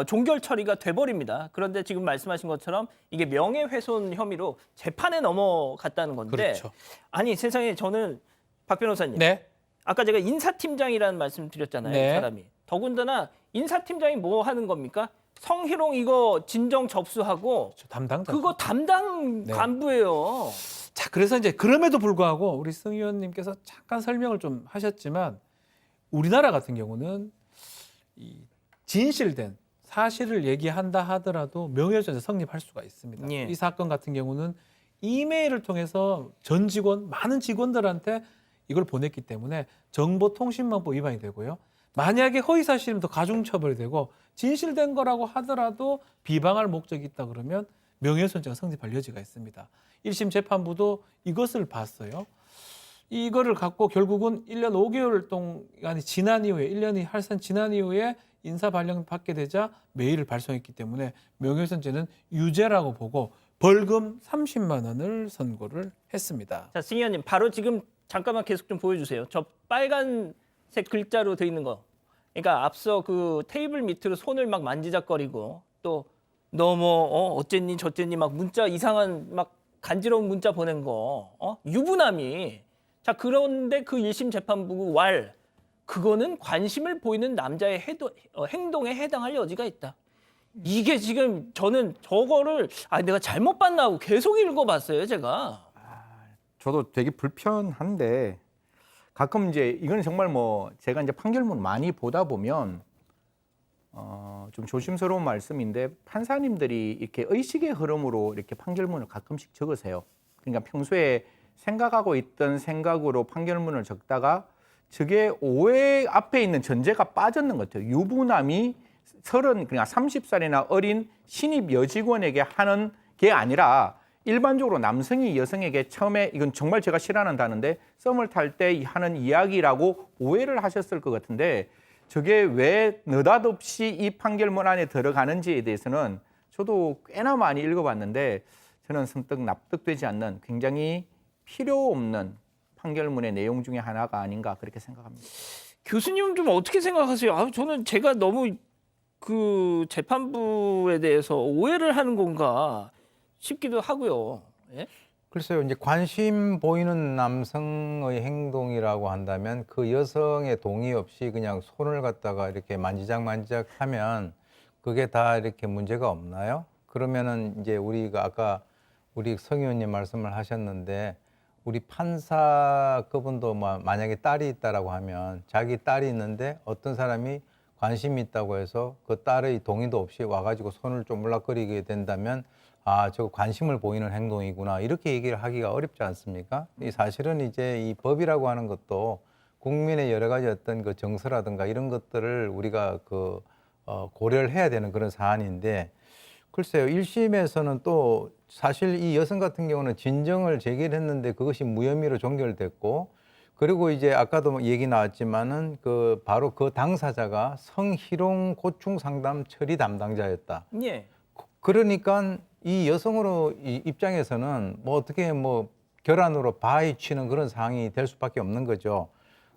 종결 처리가 돼버립니다. 그런데 지금 말씀하신 것처럼 이게 명예훼손 혐의로 재판에 넘어갔다는 건데 그렇죠. 아니 세상에 저는 박 변호사님 네. 아까 제가 인사팀장이라는 말씀 드렸잖아요. 네. 이 사람이. 더군다나 인사팀장이 뭐 하는 겁니까? 성희롱 이거 진정 접수하고 담당자. 그거 담당 네. 간부예요. 자, 그래서 이제 그럼에도 불구하고 우리 성 의원님께서 잠깐 설명을 좀 하셨지만 우리나라 같은 경우는 이 진실된 사실을 얘기한다 하더라도 명예훼손죄 성립할 수가 있습니다. 예. 이 사건 같은 경우는 이메일을 통해서 전 직원, 많은 직원들한테 이걸 보냈기 때문에 정보통신망법 위반이 되고요. 만약에 허위사실이면 더 가중처벌이 되고 진실된 거라고 하더라도 비방할 목적이 있다 그러면 명예훼손죄가 성립할 여지가 있습니다. 1심 재판부도 이것을 봤어요. 이거를 갖고 결국은 1년 5개월 동안이 지난 이후에 1년이 할산 지난 이후에 인사 발령 받게 되자 메일을 발송했기 때문에 명예훼손죄는 유죄라고 보고 벌금 30만 원을 선고를 했습니다. 자, 승 의원님 바로 지금 잠깐만 계속 좀 보여주세요. 저 빨간색 글자로 돼 있는 거. 그러니까 앞서 그 테이블 밑으로 손을 막 만지작거리고 또 너 뭐 어쨌니 저쨌니 막 문자 이상한 막 간지러운 문자 보낸 거 유부남이 자 그런데 그 1심 재판부 그거는 관심을 보이는 남자의 행동에 해당할 여지가 있다. 이게 지금 저는 저거를 내가 잘못 봤나 하고 계속 읽어봤어요 제가. 저도 되게 불편한데 가끔 이제 이건 정말 뭐 제가 이제 판결문 많이 보다 보면 좀 조심스러운 말씀인데 판사님들이 이렇게 의식의 흐름으로 이렇게 판결문을 가끔씩 적으세요. 그러니까 평소에 생각하고 있던 생각으로 판결문을 적다가 저게 오해 앞에 있는 전제가 빠졌는 것 같아요. 유부남이 그냥 30살이나 어린 신입 여직원에게 하는 게 아니라 일반적으로 남성이 여성에게 처음에 이건 정말 제가 싫어하는 단어인데 썸을 탈 때 하는 이야기라고 오해를 하셨을 것 같은데 저게 왜 느닷없이 이 판결문 안에 들어가는지에 대해서는 저도 꽤나 많이 읽어봤는데 저는 선뜻 납득되지 않는 굉장히 필요 없는 판결문의 내용 중에 하나가 아닌가 그렇게 생각합니다. 교수님은 좀 어떻게 생각하세요? 저는 제가 너무 그 재판부에 대해서 오해를 하는 건가 싶기도 하고요. 예? 글쎄요, 이제 관심 보이는 남성의 행동이라고 한다면 그 여성의 동의 없이 그냥 손을 갖다가 이렇게 만지작 하면 그게 다 이렇게 문제가 없나요? 그러면은 이제 우리가 아까 우리 성 의원님 말씀을 하셨는데 우리 판사 그분도 만약에 딸이 있다라고 하면 자기 딸이 있는데 어떤 사람이 관심이 있다고 해서 그 딸의 동의도 없이 와가지고 손을 좀 물락거리게 된다면 저거 관심을 보이는 행동이구나 이렇게 얘기를 하기가 어렵지 않습니까? 이 사실은 이제 이 법이라고 하는 것도 국민의 여러 가지 어떤 그 정서라든가 이런 것들을 우리가 고려를 해야 되는 그런 사안인데 글쎄요 1심에서는 또 사실 이 여성 같은 경우는 진정을 제기를 했는데 그것이 무혐의로 종결됐고 그리고 이제 아까도 얘기 나왔지만은 바로 그 당사자가 성희롱 고충 상담 처리 담당자였다. 예. 그러니까 이 여성으로 입장에서는 어떻게 결함으로 바위 치는 그런 상황이 될 수밖에 없는 거죠.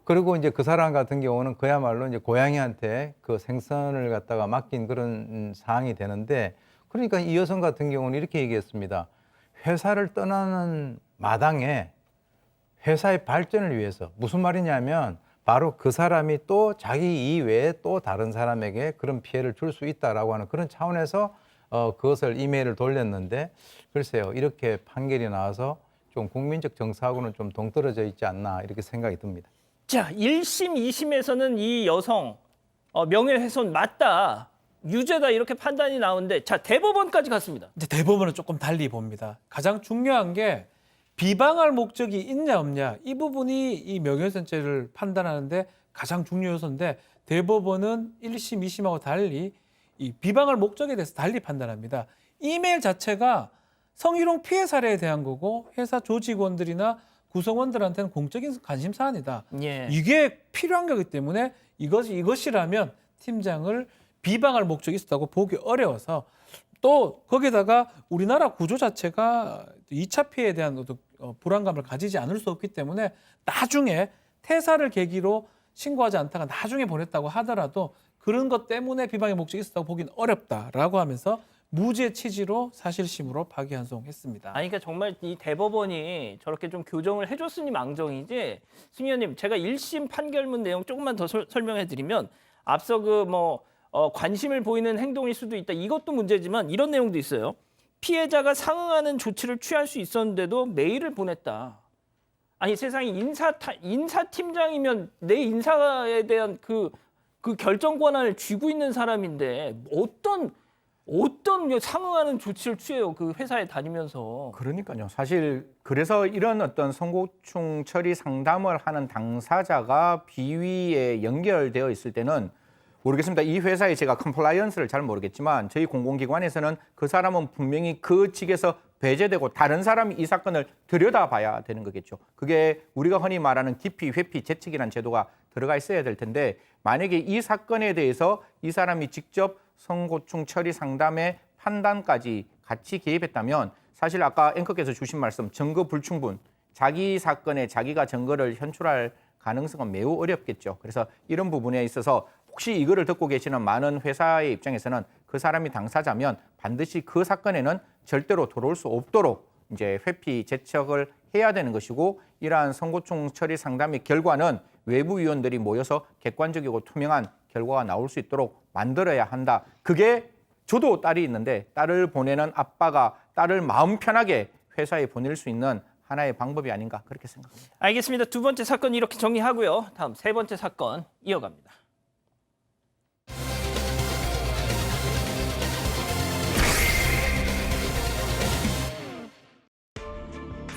그리고 이제 그 사람 같은 경우는 그야말로 이제 고양이한테 그 생선을 갖다가 맡긴 그런 상황이 되는데 그러니까 이 여성 같은 경우는 이렇게 얘기했습니다. 회사를 떠나는 마당에 회사의 발전을 위해서 무슨 말이냐면 바로 그 사람이 또 자기 이외에 또 다른 사람에게 그런 피해를 줄 수 있다라고 하는 그런 차원에서 그것을 이메일을 돌렸는데 글쎄요 이렇게 판결이 나와서 좀 국민적 정서하고는 좀 동떨어져 있지 않나 이렇게 생각이 듭니다. 자, 1심, 2심에서는 이 여성 명예훼손 맞다, 유죄다 이렇게 판단이 나오는데 자 대법원까지 갔습니다. 이제 대법원은 조금 달리 봅니다. 가장 중요한 게 비방할 목적이 있냐 없냐 이 부분이 이 명예훼손죄를 판단하는데 가장 중요 요소인데 대법원은 1심, 2심하고 달리 이 비방할 목적에 대해서 달리 판단합니다. 이메일 자체가 성희롱 피해 사례에 대한 거고 회사 조직원들이나 구성원들한테는 공적인 관심 사안이다. 예. 이게 필요한 거기 때문에 이것이라면 팀장을 비방할 목적이 있었다고 보기 어려워서 또 거기다가 우리나라 구조 자체가 2차 피해에 대한 어떤 불안감을 가지지 않을 수 없기 때문에 나중에 퇴사를 계기로 신고하지 않다가 나중에 보냈다고 하더라도 그런 것 때문에 비방의 목적이 있었다고 보기는 어렵다라고 하면서 무죄 취지로 사실심으로 파기환송했습니다. 아니, 그러니까 정말 이 대법원이 저렇게 좀 교정을 해줬으니 망정이지. 승 의원님, 제가 1심 판결문 내용 조금만 더 설명해드리면 앞서 관심을 보이는 행동일 수도 있다. 이것도 문제지만 이런 내용도 있어요. 피해자가 상응하는 조치를 취할 수 있었는데도 메일을 보냈다. 아니, 세상에 인사팀장이면 내 인사에 대한 그 결정 권한을 쥐고 있는 사람인데 어떤 상응하는 조치를 취해요, 그 회사에 다니면서. 그러니까요. 사실 그래서 이런 어떤 선고충 처리 상담을 하는 당사자가 비위에 연결되어 있을 때는 모르겠습니다. 이 회사에 제가 컴플라이언스를 잘 모르겠지만 저희 공공기관에서는 그 사람은 분명히 그 직에서 배제되고 다른 사람이 이 사건을 들여다봐야 되는 거겠죠. 그게 우리가 흔히 말하는 기피, 회피, 재책이라는 제도가 들어가 있어야 될 텐데 만약에 이 사건에 대해서 이 사람이 직접 선고충 처리 상담의 판단까지 같이 개입했다면 사실 아까 앵커께서 주신 말씀 증거 불충분, 자기 사건에 자기가 증거를 현출할 가능성은 매우 어렵겠죠. 그래서 이런 부분에 있어서 혹시 이거를 듣고 계시는 많은 회사의 입장에서는 그 사람이 당사자면 반드시 그 사건에는 절대로 돌아올 수 없도록 이제 회피, 재척을 해야 되는 것이고 이러한 선고충 처리 상담의 결과는 외부 위원들이 모여서 객관적이고 투명한 결과가 나올 수 있도록 만들어야 한다. 그게 저도 딸이 있는데 딸을 보내는 아빠가 딸을 마음 편하게 회사에 보낼 수 있는 하나의 방법이 아닌가 그렇게 생각합니다. 알겠습니다. 두 번째 사건 이렇게 정리하고요. 다음 세 번째 사건 이어갑니다.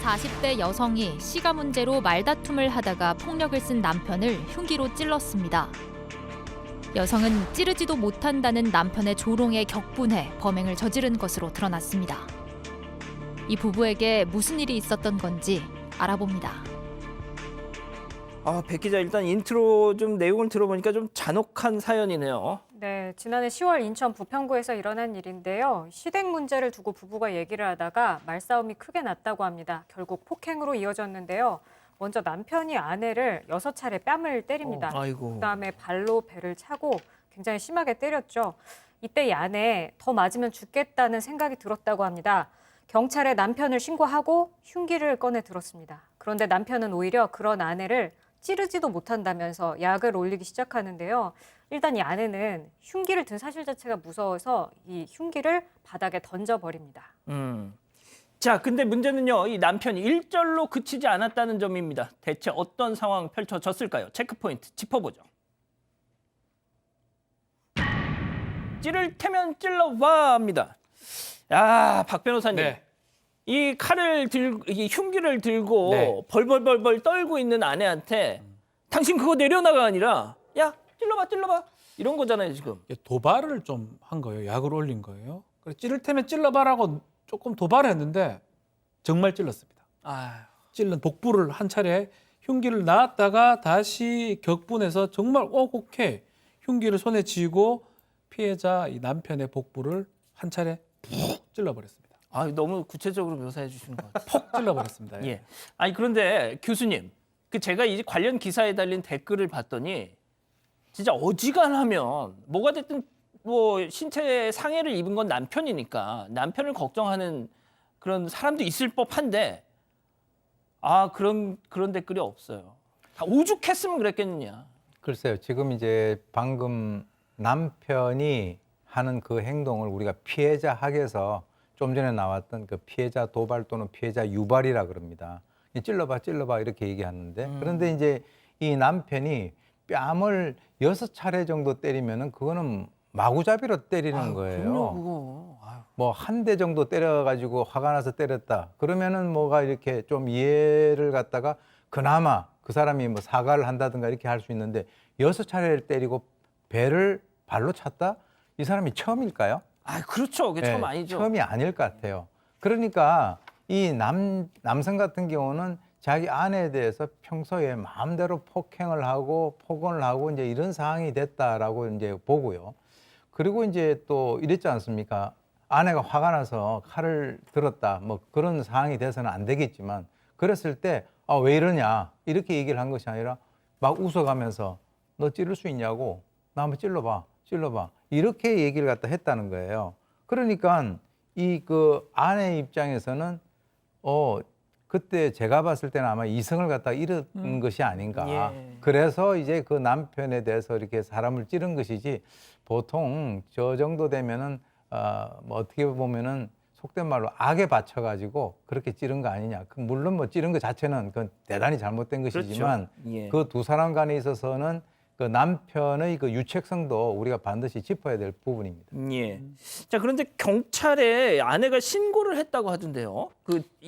40대 여성이 시가 문제로 말다툼을 하다가 폭력을 쓴 남편을 흉기로 찔렀습니다. 여성은 찌르지도 못한다는 남편의 조롱에 격분해 범행을 저지른 것으로 드러났습니다. 이 부부에게 무슨 일이 있었던 건지 알아봅니다. 백 기자, 일단 인트로 좀 내용을 들어보니까 좀 잔혹한 사연이네요. 네, 지난해 10월 인천 부평구에서 일어난 일인데요. 시댁 문제를 두고 부부가 얘기를 하다가 말싸움이 크게 났다고 합니다. 결국 폭행으로 이어졌는데요. 먼저 남편이 아내를 6차례 뺨을 때립니다. 아이고. 그다음에 발로 배를 차고 굉장히 심하게 때렸죠. 이때 이 아내 더 맞으면 죽겠다는 생각이 들었다고 합니다. 경찰에 남편을 신고하고 흉기를 꺼내 들었습니다. 그런데 남편은 오히려 그런 아내를 찌르지도 못한다면서 약을 올리기 시작하는데요. 일단 이 아내는 흉기를 든 사실 자체가 무서워서 이 흉기를 바닥에 던져버립니다. 자, 근데 문제는요. 이 남편이 일절로 그치지 않았다는 점입니다. 대체 어떤 상황 펼쳐졌을까요? 체크포인트 짚어보죠. 찌를 테면 찔러봐 합니다. 야, 박 변호사님. 네. 이 칼을 들고, 이 흉기를 들고 네. 벌벌벌벌 떨고 있는 아내한테 당신 그거 내려놔가 아니라 야, 찔러봐. 이런 거잖아요, 지금. 도발을 좀 한 거예요. 약을 올린 거예요. 그래서 찌를 테면 찔러봐라고 조금 도발을 했는데 정말 찔렀습니다. 찔른 복부를 한 차례 흉기를 놨다가 다시 격분해서 정말 오곡해 흉기를 손에 쥐고 피해자 이 남편의 복부를 한 차례 푹 찔러버렸습니다. 너무 구체적으로 묘사해 주시는 것 같아요. 푹 찔러버렸습니다. 예. 아니, 그런데 교수님, 제가 이 관련 기사에 달린 댓글을 봤더니 진짜 어지간하면 뭐가 됐든 뭐 신체 상해를 입은 건 남편이니까 남편을 걱정하는 그런 사람도 있을 법한데 그런 댓글이 없어요. 다 오죽했으면 그랬겠느냐. 글쎄요. 지금 이제 방금 남편이 하는 그 행동을 우리가 피해자 학에서 좀 전에 나왔던 그 피해자 도발 또는 피해자 유발이라 그럽니다. 찔러봐 이렇게 얘기하는데 그런데 이제 이 남편이 뺨을 6차례 정도 때리면은 그거는 마구잡이로 때리는 거예요. 뭐 한 대 정도 때려가지고 화가 나서 때렸다. 그러면은 뭐가 이렇게 좀 이해를 갖다가 그나마 그 사람이 뭐 사과를 한다든가 이렇게 할 수 있는데 6차례를 때리고 배를 발로 찼다? 이 사람이 처음일까요? 아, 그렇죠. 그게 처음 아니죠. 처음이 아닐 것 같아요. 그러니까 이 남성 같은 경우는 자기 아내에 대해서 평소에 마음대로 폭행을 하고 폭언을 하고 이제 이런 상황이 됐다라고 이제 보고요. 그리고 이제 또 이랬지 않습니까? 아내가 화가 나서 칼을 들었다. 뭐 그런 상황이 돼서는 안 되겠지만 그랬을 때 왜 이러냐 이렇게 얘기를 한 것이 아니라 막 웃어가면서 너 찌를 수 있냐고 나 한번 찔러봐 이렇게 얘기를 갖다 했다는 거예요. 그러니까 이 그 아내 입장에서는 그때 제가 봤을 때는 아마 이성을 갖다 잃은 것이 아닌가. 예. 그래서 이제 그 남편에 대해서 이렇게 사람을 찌른 것이지 보통 저 정도 되면은 뭐 어떻게 보면은 속된 말로 악에 받쳐가지고 그렇게 찌른 거 아니냐. 물론 뭐 찌른 것 자체는 그건 대단히 잘못된 것이지만 그렇죠. 예. 그 두 사람 간에 있어서는 그 남편의 그 유책성도 우리가 반드시 짚어야 될 부분입니다. 예. 자, 그런데 경찰에 아내가 신고를 했다고 하던데요.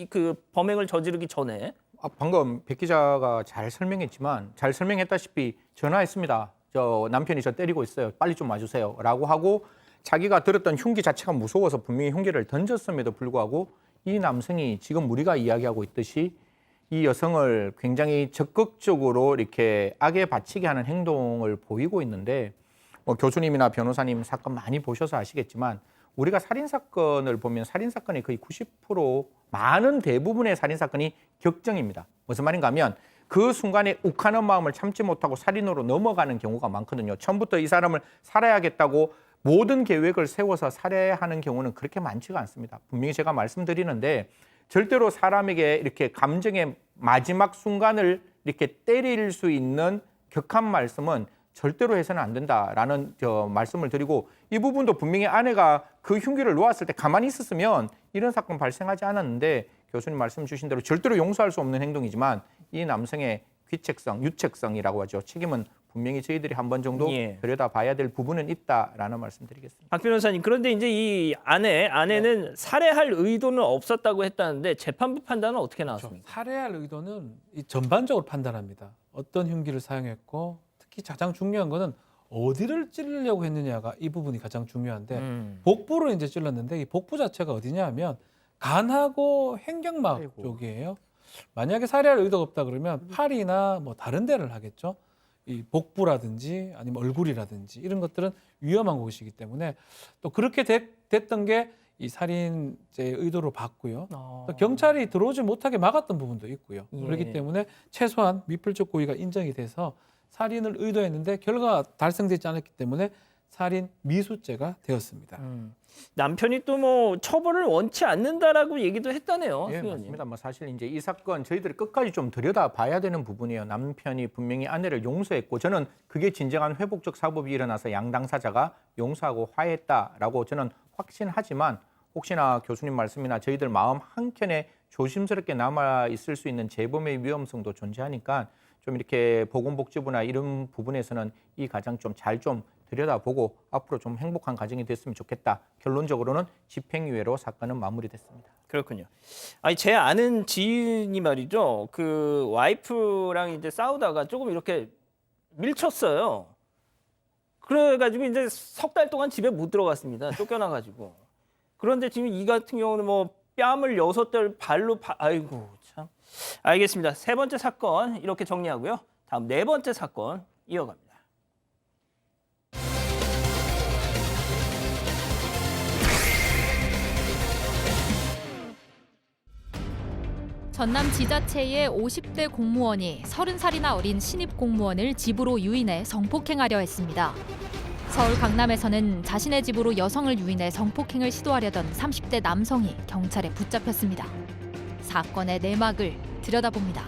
그 범행을 저지르기 전에. 방금 백 기자가 잘 설명했지만 잘 설명했다시피 전화했습니다. 저 남편이 저 때리고 있어요. 빨리 좀 와주세요라고 하고 자기가 들었던 흉기 자체가 무서워서 분명히 흉기를 던졌음에도 불구하고 이 남성이 지금 우리가 이야기하고 있듯이 이 여성을 굉장히 적극적으로 이렇게 악에 바치게 하는 행동을 보이고 있는데 뭐 교수님이나 변호사님 사건 많이 보셔서 아시겠지만 우리가 살인사건을 보면 살인사건의 거의 90% 많은 대부분의 살인사건이 격정입니다. 무슨 말인가 하면 그 순간에 욱하는 마음을 참지 못하고 살인으로 넘어가는 경우가 많거든요. 처음부터 이 사람을 살해하겠다고 모든 계획을 세워서 살해하는 경우는 그렇게 많지가 않습니다. 분명히 제가 말씀드리는데 절대로 사람에게 이렇게 감정의 마지막 순간을 이렇게 때릴 수 있는 격한 말씀은 절대로 해서는 안 된다라는 말씀을 드리고 이 부분도 분명히 아내가 그 흉기를 놓았을 때 가만히 있었으면 이런 사건 발생하지 않았는데 교수님 말씀 주신 대로 절대로 용서할 수 없는 행동이지만 이 남성의 귀책성, 유책성이라고 하죠. 책임은 분명히 저희들이 한 번 정도 예. 들여다봐야 될 부분은 있다라는 말씀드리겠습니다. 박 변호사님, 그런데 이제 이 아내는 살해할 의도는 없었다고 했다는데 재판부 판단은 어떻게 나왔습니까? 살해할 의도는 이 전반적으로 판단합니다. 어떤 흉기를 사용했고 특히 가장 중요한 거는 어디를 찌르려고 했느냐가 이 부분이 가장 중요한데 복부로 이제 찔렀는데 이 복부 자체가 어디냐 하면 간하고 횡격막 아이고. 쪽이에요. 만약에 살해할 의도가 없다 그러면 팔이나 뭐 다른 데를 하겠죠. 이 복부라든지 아니면 얼굴이라든지 이런 것들은 위험한 곳이기 때문에 또 그렇게 됐던 게 이 살인죄의 의도로 봤고요. 또 경찰이 들어오지 못하게 막았던 부분도 있고요. 예. 그렇기 때문에 최소한 미필적 고의가 인정이 돼서 살인을 의도했는데 결과가 달성되지 않았기 때문에 살인 미수죄가 되었습니다. 남편이 또 뭐 처벌을 원치 않는다라고 얘기도 했다네요. 예, 수현님. 맞습니다. 뭐 사실 이제 이 사건 저희들이 끝까지 좀 들여다봐야 되는 부분이에요. 남편이 분명히 아내를 용서했고 저는 그게 진정한 회복적 사법이 일어나서 양 당사자가 용서하고 화해했다라고 저는 확신하지만 혹시나 교수님 말씀이나 저희들 마음 한켠에 조심스럽게 남아 있을 수 있는 재범의 위험성도 존재하니까 좀 이렇게 보건복지부나 이런 부분에서는 이 가정 좀 잘 좀 들여다보고 앞으로 좀 행복한 가정이 됐으면 좋겠다. 결론적으로는 집행유예로 사건은 마무리됐습니다. 그렇군요. 아니, 제 아는 지인이 말이죠. 그 와이프랑 이제 싸우다가 조금 이렇게 밀쳤어요. 그래가지고 이제 석 달 동안 집에 못 들어갔습니다. 쫓겨나가지고. 그런데 지금 이 같은 경우는 뭐 뺨을 6대 발로 아이고 참. 알겠습니다. 세 번째 사건 이렇게 정리하고요. 다음 네 번째 사건 이어갑니다. 전남 지자체의 50대 공무원이 30살이나 어린 신입 공무원을 집으로 유인해 성폭행하려 했습니다. 서울 강남에서는 자신의 집으로 여성을 유인해 성폭행을 시도하려던 30대 남성이 경찰에 붙잡혔습니다. 사건의 내막을 들여다봅니다.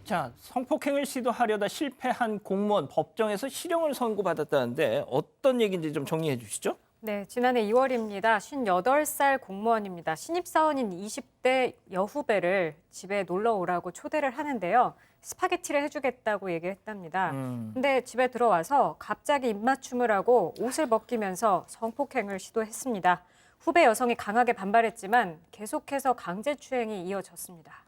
자, 성폭행을 시도하려다 실패한 공무원 법정에서 실형을 선고받았다는데 어떤 얘기인지 좀 정리해 주시죠. 네, 지난해 2월입니다. 58살 공무원입니다. 신입사원인 20대 여후배를 집에 놀러 오라고 초대를 하는데요. 스파게티를 해주겠다고 얘기했답니다. 근데 집에 들어와서 갑자기 입맞춤을 하고 옷을 벗기면서 성폭행을 시도했습니다. 후배 여성이 강하게 반발했지만 계속해서 강제추행이 이어졌습니다.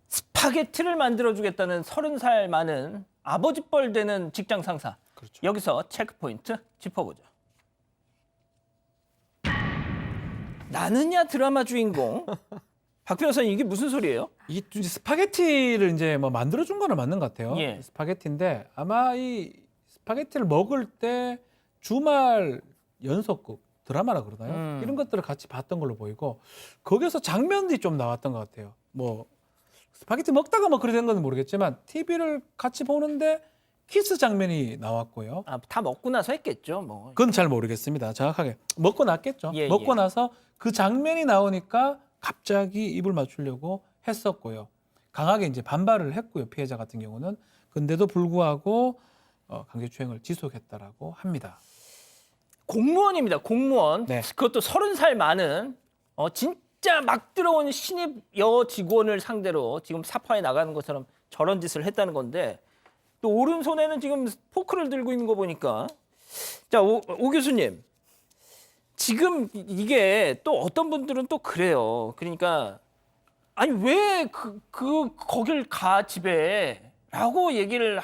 스파게티를 만들어주겠다는 30살 많은 아버지뻘 되는 직장 상사. 그렇죠. 여기서 체크포인트 짚어보죠. 나느냐 드라마 주인공. 박 변호사님 이게 무슨 소리예요? 이 스파게티를 이제 뭐 만들어준 거는 맞는 것 같아요. 예. 스파게티인데 아마 이 스파게티를 먹을 때 주말 연속극 드라마라 그러나요? 이런 것들을 같이 봤던 걸로 보이고 거기서 장면들이 좀 나왔던 것 같아요. 뭐 스파게티 먹다가 뭐 그렇게 된 건 모르겠지만 TV를 같이 보는데 키스 장면이 나왔고요. 아, 다 먹고 나서 했겠죠, 뭐. 그건 잘 모르겠습니다. 정확하게 먹고 났겠죠. 예, 먹고 예. 나서 그 장면이 나오니까 갑자기 입을 맞추려고 했었고요. 강하게 이제 반발을 했고요. 피해자 같은 경우는. 근데도 불구하고 강제추행을 지속했다라고 합니다. 공무원입니다. 공무원. 네. 그것도 30살 많은 진짜 막 들어온 신입 여 직원을 상대로 지금 사파에 나가는 것처럼 저런 짓을 했다는 건데 또 오른손에는 지금 포크를 들고 있는 거 보니까 자, 오 교수님. 지금 이게 또 어떤 분들은 또 그래요. 그러니까 아니 왜 거길 가 집에 라고 얘기를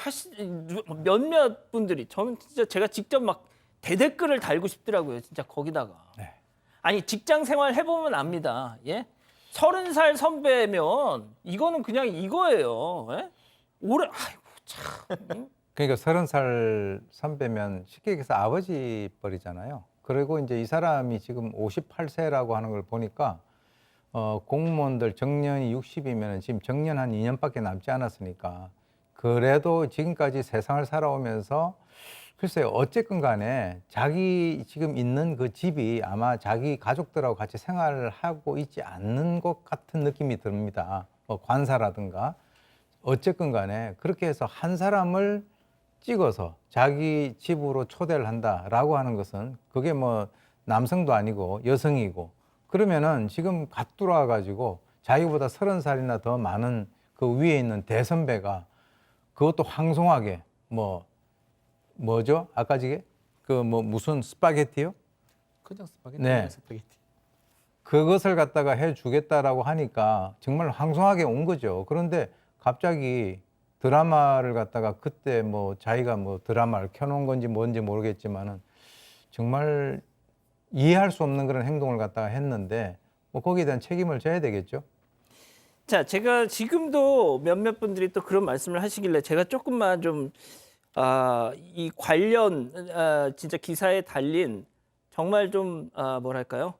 몇몇 분들이 저는 진짜 제가 직접 막 대댓글을 달고 싶더라고요. 진짜 거기다가. 네. 아니 직장 생활 해보면 압니다. 예? 30살 선배면 이거는 그냥 이거예요. 예? 올해 아이고 참. 그러니까 30살 선배면 쉽게 얘기해서 아버지 뻘이잖아요. 그리고 이제 이 사람이 지금 58세라고 하는 걸 보니까 공무원들 정년이 60이면 지금 정년 한 2년밖에 남지 않았으니까 그래도 지금까지 세상을 살아오면서 글쎄요, 어쨌건 간에 자기 지금 있는 그 집이 아마 자기 가족들하고 같이 생활을 하고 있지 않는 것 같은 느낌이 듭니다. 관사라든가. 어쨌건 간에 그렇게 해서 한 사람을 찍어서 자기 집으로 초대를 한다라고 하는 것은 그게 뭐 남성도 아니고 여성이고 그러면은 지금 갓 들어와가지고 자기보다 30살이나 더 많은 그 위에 있는 대선배가 그것도 황송하게 뭐죠? 아까 지게 무슨 스파게티요? 그냥 스파게티. 네. 스파게티. 그것을 갖다가 해주겠다라고 하니까 정말 황송하게 온 거죠. 그런데 갑자기 드라마를 갖다가 그때 뭐 자기가 뭐 드라마를 켜놓은 건지 뭔지 모르겠지만은 정말 이해할 수 없는 그런 행동을 갖다가 했는데 뭐 거기에 대한 책임을 져야 되겠죠. 자, 제가 지금도 몇몇 분들이 또 그런 말씀을 하시길래 제가 조금만 좀 이 관련 진짜 기사에 달린 정말 좀 뭐랄까요?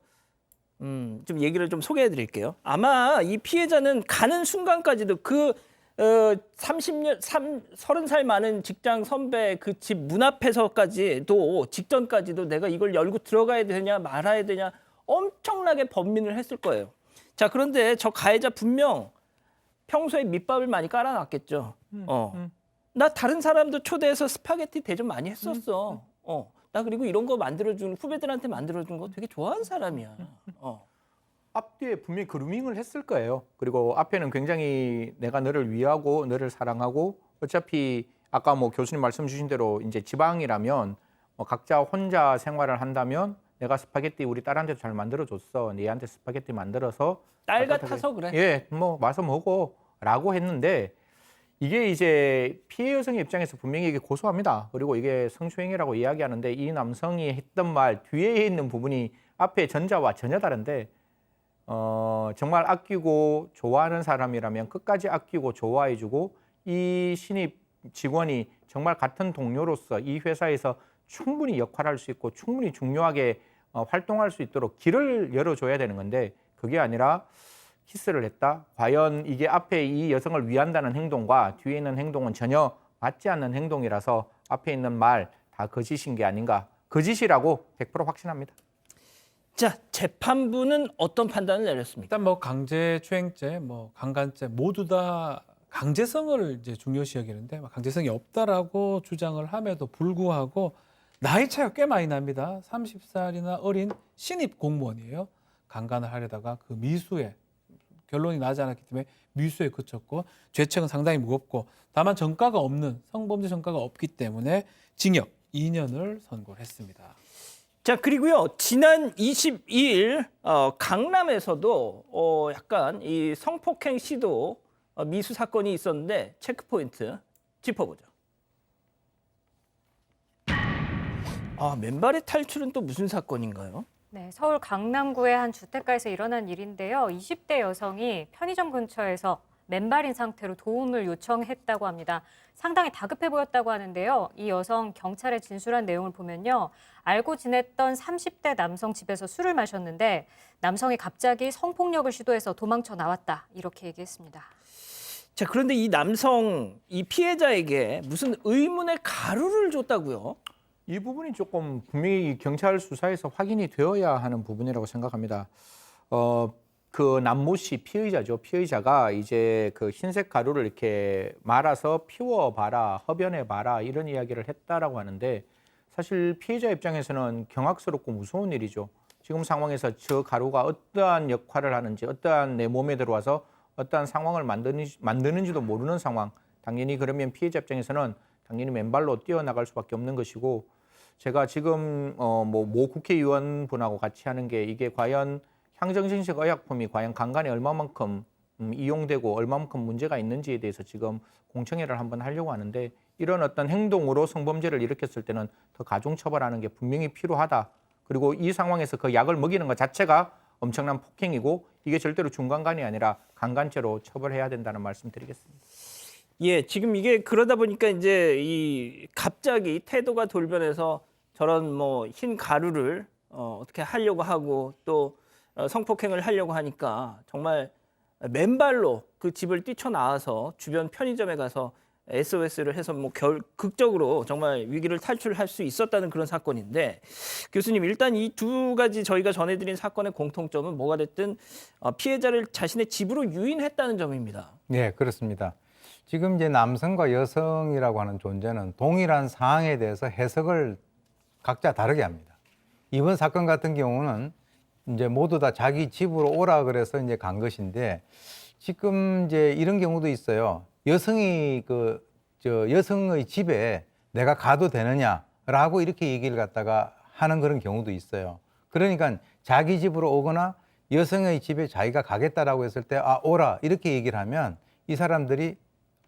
좀 얘기를 좀 소개해 드릴게요. 아마 이 피해자는 가는 순간까지도 30살 많은 직장 선배 그 집 문 앞에서까지도 직전까지도 내가 이걸 열고 들어가야 되냐 말아야 되냐 엄청나게 번민을 했을 거예요. 자, 그런데 저 가해자 분명 평소에 밑밥을 많이 깔아놨겠죠. 나 다른 사람도 초대해서 스파게티 대접 많이 했었어. 나 그리고 이런 거 만들어준 후배들한테 만들어준 거 되게 좋아하는 사람이야. 앞뒤에 분명히 그루밍을 했을 거예요. 그리고 앞에는 굉장히 내가 너를 위하고 너를 사랑하고 어차피 아까 뭐 교수님 말씀 주신 대로 이제 지방이라면 각자 혼자 생활을 한다면 내가 스파게티 우리 딸한테도 잘 만들어줬어. 얘한테 스파게티 만들어서 딸 같아서 그래. 예, 뭐 와서 먹어라고 했는데 이게 이제 피해 여성의 입장에서 분명히 이게 고소합니다. 그리고 이게 성추행이라고 이야기하는데 이 남성이 했던 말 뒤에 있는 부분이 앞에 전자와 전혀 다른데 정말 아끼고 좋아하는 사람이라면 끝까지 아끼고 좋아해주고 이 신입 직원이 정말 같은 동료로서 이 회사에서 충분히 역할할 수 있고 충분히 중요하게 활동할 수 있도록 길을 열어줘야 되는 건데 그게 아니라 키스를 했다. 과연 이게 앞에 이 여성을 위한다는 행동과 뒤에 있는 행동은 전혀 맞지 않는 행동이라서 앞에 있는 말 다 거짓인 게 아닌가. 거짓이라고 100% 확신합니다. 자, 재판부는 어떤 판단을 내렸습니까? 일단 뭐 강제추행죄, 뭐 강간죄 모두 다 강제성을 이제 중요시 여기는데 강제성이 없다라고 주장을 함에도 불구하고 나이 차이가 꽤 많이 납니다. 30살이나 어린 신입 공무원이에요. 강간을 하려다가 그 미수에 결론이 나지 않았기 때문에 미수에 그쳤고 죄책은 상당히 무겁고 다만 전과가 없는 성범죄 전과가 없기 때문에 징역 2년을 선고를 했습니다. 자, 그리고요 지난 22일 강남에서도 약간 이 성폭행 시도 미수 사건이 있었는데 체크포인트 짚어보죠. 아, 맨발의 탈출은 또 무슨 사건인가요? 네, 서울 강남구의 한 주택가에서 일어난 일인데요. 20대 여성이 편의점 근처에서 맨발인 상태로 도움을 요청했다고 합니다. 상당히 다급해 보였다고 하는데요. 이 여성 경찰에 진술한 내용을 보면요. 알고 지냈던 30대 남성 집에서 술을 마셨는데 남성이 갑자기 성폭력을 시도해서 도망쳐 나왔다. 이렇게 얘기했습니다. 자, 그런데 이 남성, 이 피해자에게 무슨 의문의 가루를 줬다고요? 이 부분이 조금 분명히 경찰 수사에서 확인이 되어야 하는 부분이라고 생각합니다. 그 남모 씨 피의자죠. 피의자가 이제 그 흰색 가루를 이렇게 말아서 피워봐라, 흡연해봐라 이런 이야기를 했다라고 하는데 사실 피해자 입장에서는 경악스럽고 무서운 일이죠. 지금 상황에서 저 가루가 어떠한 역할을 하는지, 어떠한 내 몸에 들어와서 어떠한 상황을 만드는지도 모르는 상황. 당연히 그러면 피해자 입장에서는 당연히 맨발로 뛰어나갈 수밖에 없는 것이고 제가 지금 모 국회의원분하고 같이 하는 게 이게 과연 향정신식 의약품이 과연 강간에 얼마만큼 이용되고 얼마만큼 문제가 있는지에 대해서 지금 공청회를 한번 하려고 하는데 이런 어떤 행동으로 성범죄를 일으켰을 때는 더 가중처벌하는 게 분명히 필요하다. 그리고 이 상황에서 그 약을 먹이는 것 자체가 엄청난 폭행이고 이게 절대로 중간간이 아니라 강간죄로 처벌해야 된다는 말씀 드리겠습니다. 예, 지금 이게 그러다 보니까 이제 이 갑자기 태도가 돌변해서 저런 뭐 흰 가루를 어떻게 하려고 하고 또 성폭행을 하려고 하니까 정말 맨발로 그 집을 뛰쳐나와서 주변 편의점에 가서 SOS를 해서 뭐 극적으로 정말 위기를 탈출할 수 있었다는 그런 사건인데 교수님 일단 이 두 가지 저희가 전해드린 사건의 공통점은 뭐가 됐든 피해자를 자신의 집으로 유인했다는 점입니다. 네, 그렇습니다. 지금 이제 남성과 여성이라고 하는 존재는 동일한 사항에 대해서 해석을 각자 다르게 합니다. 이번 사건 같은 경우는 이제 모두 다 자기 집으로 오라 그래서 이제 간 것인데 지금 이제 이런 경우도 있어요. 여성이 여성의 집에 내가 가도 되느냐라고 이렇게 얘기를 갖다가 하는 그런 경우도 있어요. 그러니까 자기 집으로 오거나 여성의 집에 자기가 가겠다라고 했을 때 오라 이렇게 얘기를 하면 이 사람들이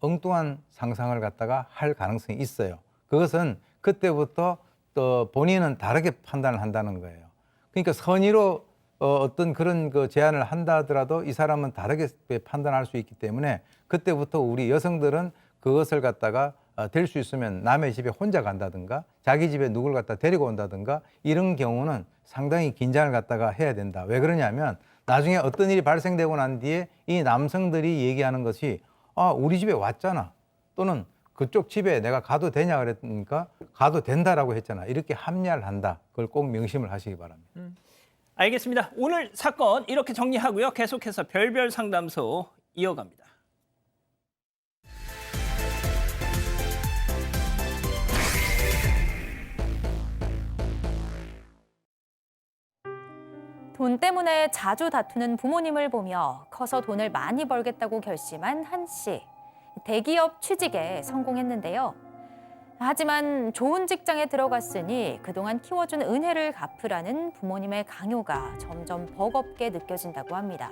엉뚱한 상상을 갖다가 할 가능성이 있어요. 그것은 그때부터 또 본인은 다르게 판단을 한다는 거예요. 그러니까 선의로 어떤 그런 그 제안을 한다 하더라도 이 사람은 다르게 판단할 수 있기 때문에 그때부터 우리 여성들은 그것을 갖다가 될 수 있으면 남의 집에 혼자 간다든가 자기 집에 누굴 갖다 데리고 온다든가 이런 경우는 상당히 긴장을 갖다가 해야 된다. 왜 그러냐면 나중에 어떤 일이 발생되고 난 뒤에 이 남성들이 얘기하는 것이 우리 집에 왔잖아. 또는 그쪽 집에 내가 가도 되냐 그랬으니까 가도 된다라고 했잖아. 이렇게 합리화를 한다. 그걸 꼭 명심을 하시기 바랍니다. 알겠습니다. 오늘 사건 이렇게 정리하고요. 계속해서 별별 상담소 이어갑니다. 돈 때문에 자주 다투는 부모님을 보며 커서 돈을 많이 벌겠다고 결심한 한 씨. 대기업 취직에 성공했는데요. 하지만 좋은 직장에 들어갔으니 그동안 키워준 은혜를 갚으라는 부모님의 강요가 점점 버겁게 느껴진다고 합니다.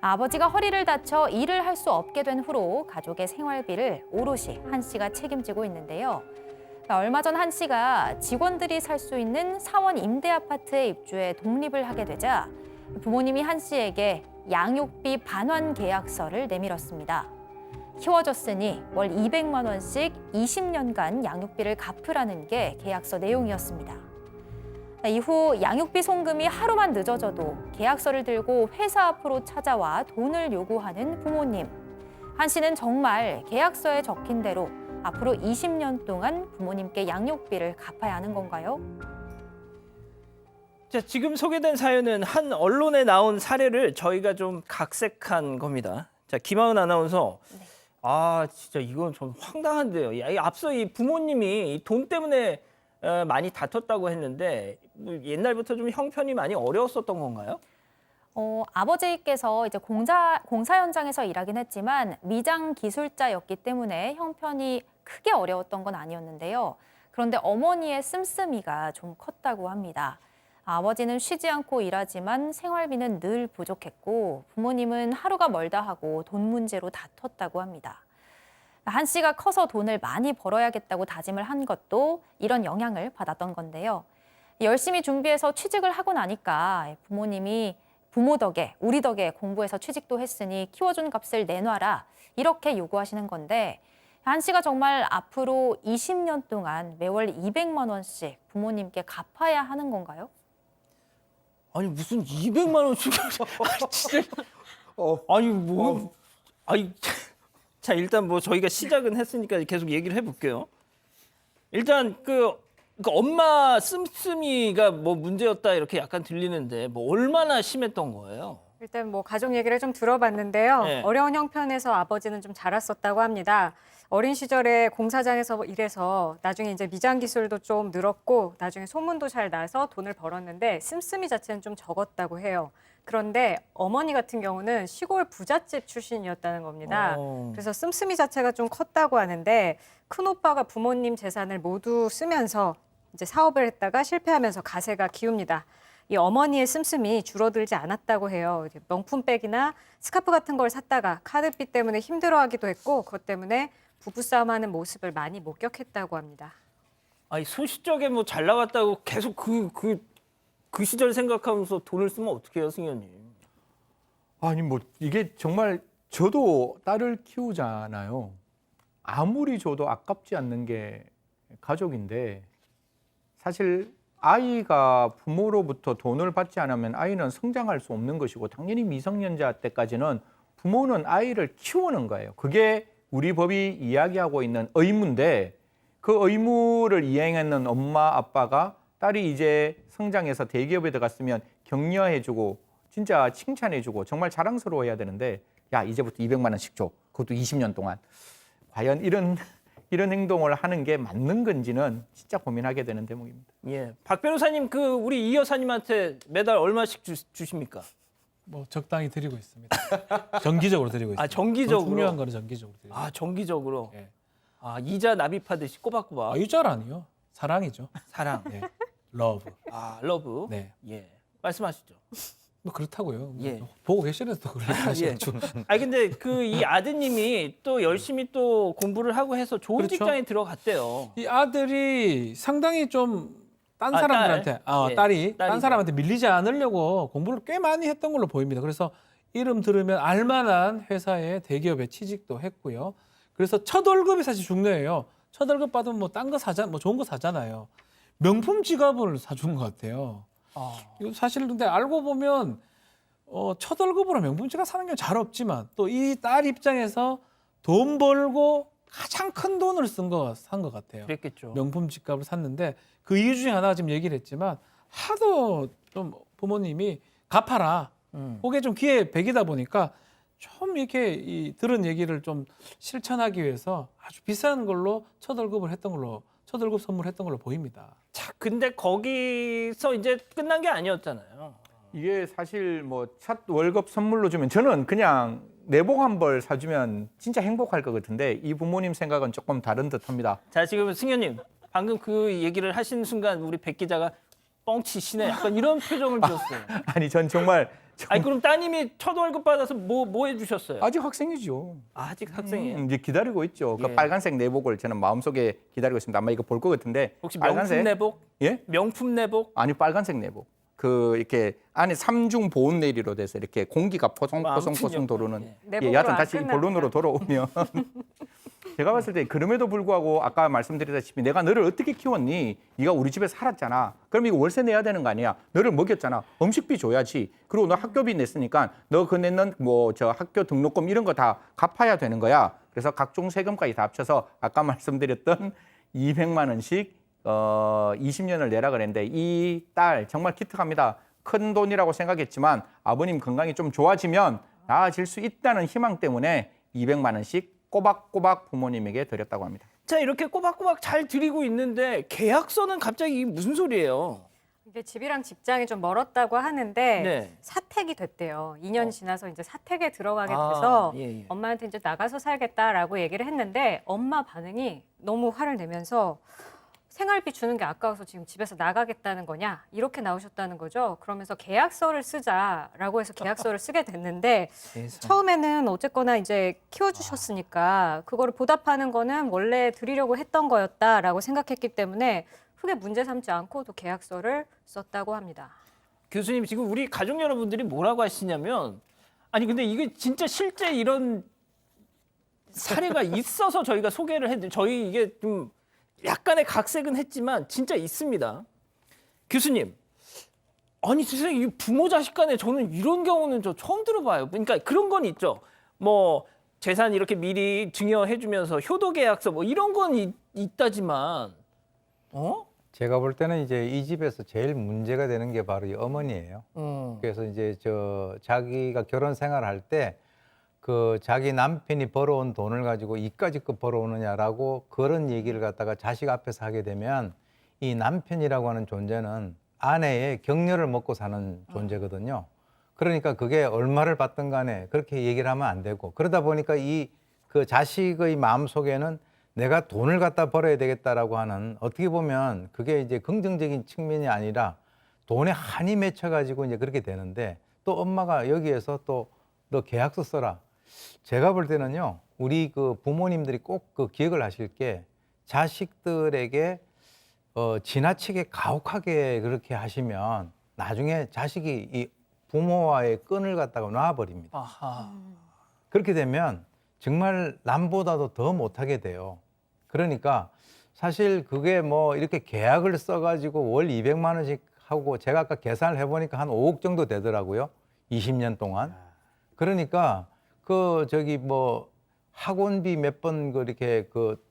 아버지가 허리를 다쳐 일을 할 수 없게 된 후로 가족의 생활비를 오롯이 한 씨가 책임지고 있는데요. 얼마 전 한 씨가 직원들이 살 수 있는 사원 임대 아파트에 입주해 독립을 하게 되자 부모님이 한 씨에게 양육비 반환 계약서를 내밀었습니다. 키워줬으니 월 200만 원씩 20년간 양육비를 갚으라는 게 계약서 내용이었습니다. 이후 양육비 송금이 하루만 늦어져도 계약서를 들고 회사 앞으로 찾아와 돈을 요구하는 부모님. 한 씨는 정말 계약서에 적힌 대로 앞으로 20년 동안 부모님께 양육비를 갚아야 하는 건가요? 자, 지금 소개된 사연은 한 언론에 나온 사례를 저희가 좀 각색한 겁니다. 자, 김하은 아나운서. 네. 진짜 이건 좀 황당한데요. 앞서 이 부모님이 돈 때문에 많이 다퉜다고 했는데 뭐 옛날부터 좀 형편이 많이 어려웠었던 건가요? 아버지께서 이제 공사 현장에서 일하긴 했지만 미장 기술자였기 때문에 형편이 크게 어려웠던 건 아니었는데요. 그런데 어머니의 씀씀이가 좀 컸다고 합니다. 아버지는 쉬지 않고 일하지만 생활비는 늘 부족했고 부모님은 하루가 멀다 하고 돈 문제로 다퉜다고 합니다. 한 씨가 커서 돈을 많이 벌어야겠다고 다짐을 한 것도 이런 영향을 받았던 건데요. 열심히 준비해서 취직을 하고 나니까 부모님이 부모 덕에, 우리 덕에 공부해서 취직도 했으니 키워준 값을 내놔라 이렇게 요구하시는 건데 한 씨가 정말 앞으로 20년 동안 매월 200만 원씩 부모님께 갚아야 하는 건가요? 아니 무슨 200만 원씩 진짜 아니 뭐 아니 자 일단 뭐 저희가 시작은 했으니까 계속 얘기를 해볼게요. 일단 그 엄마 씀씀이가 뭐 문제였다 이렇게 약간 들리는데 뭐 얼마나 심했던 거예요? 일단 뭐 가족 얘기를 좀 들어봤는데요. 네. 어려운 형편에서 아버지는 좀 자랐었다고 합니다. 어린 시절에 공사장에서 일해서 나중에 이제 미장 기술도 좀 늘었고 나중에 소문도 잘 나서 돈을 벌었는데 씀씀이 자체는 좀 적었다고 해요. 그런데 어머니 같은 경우는 시골 부잣집 출신이었다는 겁니다. 그래서 씀씀이 자체가 좀 컸다고 하는데 큰오빠가 부모님 재산을 모두 쓰면서 이제 사업을 했다가 실패하면서 가세가 기웁니다. 이 어머니의 씀씀이 줄어들지 않았다고 해요. 명품백이나 스카프 같은 걸 샀다가 카드비 때문에 힘들어하기도 했고 그것 때문에 부부싸움하는 모습을 많이 목격했다고 합니다. 아니 소시적에 뭐 잘 나갔다고 계속 그 시절 생각하면서 돈을 쓰면 어떡해요, 승현님? 아니 뭐 이게 정말 저도 딸을 키우잖아요. 아무리 줘도 아깝지 않는 게 가족인데 사실 아이가 부모로부터 돈을 받지 않으면 아이는 성장할 수 없는 것이고 당연히 미성년자 때까지는 부모는 아이를 키우는 거예요. 그게 우리 법이 이야기하고 있는 의무인데 그 의무를 이행하는 엄마 아빠가 딸이 이제 성장해서 대기업에 들어갔으면 격려해주고 진짜 칭찬해주고 정말 자랑스러워해야 되는데 야 이제부터 200만 원씩 줘. 그것도 20년 동안. 과연 이런 행동을 하는 게 맞는 건지는 진짜 고민하게 되는 대목입니다. 예, 박 변호사님 그 우리 이 여사님한테 매달 얼마씩 주십니까? 뭐 적당히 드리고 있습니다. 정기적으로 드리고 있습니다. 아 정기적으로. 중요한 거는 정기적으로 드리고. 아 정기적으로. 예. 아 이자 납입하듯이 꼬박꼬박. 아, 유자라니요. 사랑이죠. 사랑. 네. 러브. 아 러브. 네. 예. 말씀하시죠. 뭐 그렇다고요. 예. 보고 계시는데 또 그렇게 하시죠. 아니 근데 그 이 아드님이 또 열심히 또 공부를 하고 해서 좋은 그렇죠. 직장에 들어갔대요. 이 아들이 상당히 좀 딴 아, 사람들한테, 예, 딸이 딴 딸이죠. 사람한테 밀리지 않으려고 공부를 꽤 많이 했던 걸로 보입니다. 그래서 이름 들으면 알만한 회사에 대기업에 취직도 했고요. 그래서 첫 월급이 사실 중요해요. 첫 월급 받으면 뭐 딴 거 뭐 좋은 거 사잖아요. 명품 지갑을 사준 것 같아요. 이거 사실 근데 알고 보면 첫 월급으로 명품 지갑 사는 게 잘 없지만 또 이 딸 입장에서 돈 벌고 가장 큰 돈을 산 것 같아요. 그랬겠죠. 명품 집값을 샀는데 그 이유 중에 하나가 지금 얘기를 했지만 하도 좀 부모님이 갚아라. 그게 좀 기회백이다 보니까 좀 이렇게 들은 얘기를 좀 실천하기 위해서 아주 비싼 걸로 첫 월급 선물했던 걸로 보입니다. 자, 근데 거기서 이제 끝난 게 아니었잖아요. 이게 사실 뭐 첫 월급 선물로 주면 저는 그냥 내복 한 벌 사주면 진짜 행복할 것 같은데 이 부모님 생각은 조금 다른 듯합니다. 자, 지금 승현님 방금 그 얘기를 하신 순간 우리 백 기자가 뻥치시네. 약간 이런 표정을 지었어요. 아니 전 정말 아니 그럼 따님이 첫 월급 받아서 뭐 해주셨어요? 아직 학생이죠. 아직 학생이에요. 이제 기다리고 있죠. 예. 그 빨간색 내복을 저는 마음속에 기다리고 있습니다. 아마 이거 볼 것 같은데 혹시 빨간색? 명품 내복? 예? 명품 내복? 아니 빨간색 내복. 그 이렇게 안에 삼중 보온 내리로 돼서 이렇게 공기가 포송포송 도르는. 예. 내복으로 여하튼 안 다시 끝납니다. 본론으로 돌아오면 제가 봤을 때 그럼에도 불구하고 아까 말씀드렸다시피 내가 너를 어떻게 키웠니? 네가 우리 집에 살았잖아. 그럼 이거 월세 내야 되는 거 아니야? 너를 먹였잖아. 음식비 줘야지. 그리고 너 학교비 냈으니까 너 그 냈는 뭐 저 학교 등록금 이런 거 다 갚아야 되는 거야. 그래서 각종 세금까지 다 합쳐서 아까 말씀드렸던 200만 원씩 20년을 내라 그랬는데 이 딸 정말 기특합니다. 큰 돈이라고 생각했지만 아버님 건강이 좀 좋아지면 나아질 수 있다는 희망 때문에 200만 원씩 꼬박꼬박 부모님에게 드렸다고 합니다. 자 이렇게 꼬박꼬박 잘 드리고 있는데 계약서는 갑자기 이게 무슨 소리예요? 이게 집이랑 직장이 좀 멀었다고 하는데 네. 사택이 됐대요. 2년 지나서 이제 사택에 들어가게 돼서 예. 엄마한테 이제 나가서 살겠다라고 얘기를 했는데 엄마 반응이 너무 화를 내면서 생활비 주는 게 아까워서 지금 집에서 나가겠다는 거냐 이렇게 나오셨다는 거죠. 그러면서 계약서를 쓰자라고 해서 계약서를 쓰게 됐는데 처음에는 어쨌거나 이제 키워주셨으니까 그거를 보답하는 거는 원래 드리려고 했던 거였다라고 생각했기 때문에 크게 문제 삼지 않고 또 계약서를 썼다고 합니다. 교수님 지금 우리 가족 여러분들이 뭐라고 하시냐면 아니 근데 이게 진짜 실제 이런 사례가 있어서 저희가 소개를 해드려 저희 이게 좀 약간의 각색은 했지만 진짜 있습니다. 교수님 아니 세상에 이 부모 자식 간에 저는 이런 경우는 저 처음 들어봐요. 그러니까 그런 건 있죠. 뭐 재산 이렇게 미리 증여해주면서 효도계약서 뭐 이런 건 있다지만 제가 볼 때는 이제 이 집에서 제일 문제가 되는 게 바로 이 어머니예요. 그래서 이제 자기가 결혼 생활할 때 그 자기 남편이 벌어온 돈을 가지고 이까짓 벌어오느냐라고 그런 얘기를 갖다가 자식 앞에서 하게 되면 이 남편이라고 하는 존재는 아내의 격려를 먹고 사는 존재거든요. 그러니까 그게 얼마를 받든 간에 그렇게 얘기를 하면 안 되고 그러다 보니까 그 자식의 마음 속에는 내가 돈을 갖다 벌어야 되겠다라고 하는 어떻게 보면 그게 이제 긍정적인 측면이 아니라 돈에 한이 맺혀가지고 이제 그렇게 되는데 또 엄마가 여기에서 또 너 계약서 써라. 제가 볼 때는요, 우리 그 부모님들이 꼭 그 기억을 하실 게 자식들에게 지나치게 가혹하게 그렇게 하시면 나중에 자식이 이 부모와의 끈을 갖다가 놔버립니다. 아하. 그렇게 되면 정말 남보다도 더 못하게 돼요. 그러니까 사실 그게 뭐 이렇게 계약을 써가지고 월 200만 원씩 하고 제가 아까 계산을 해보니까 한 5억 정도 되더라고요. 20년 동안. 그러니까 뭐 학원비 몇 번 이렇게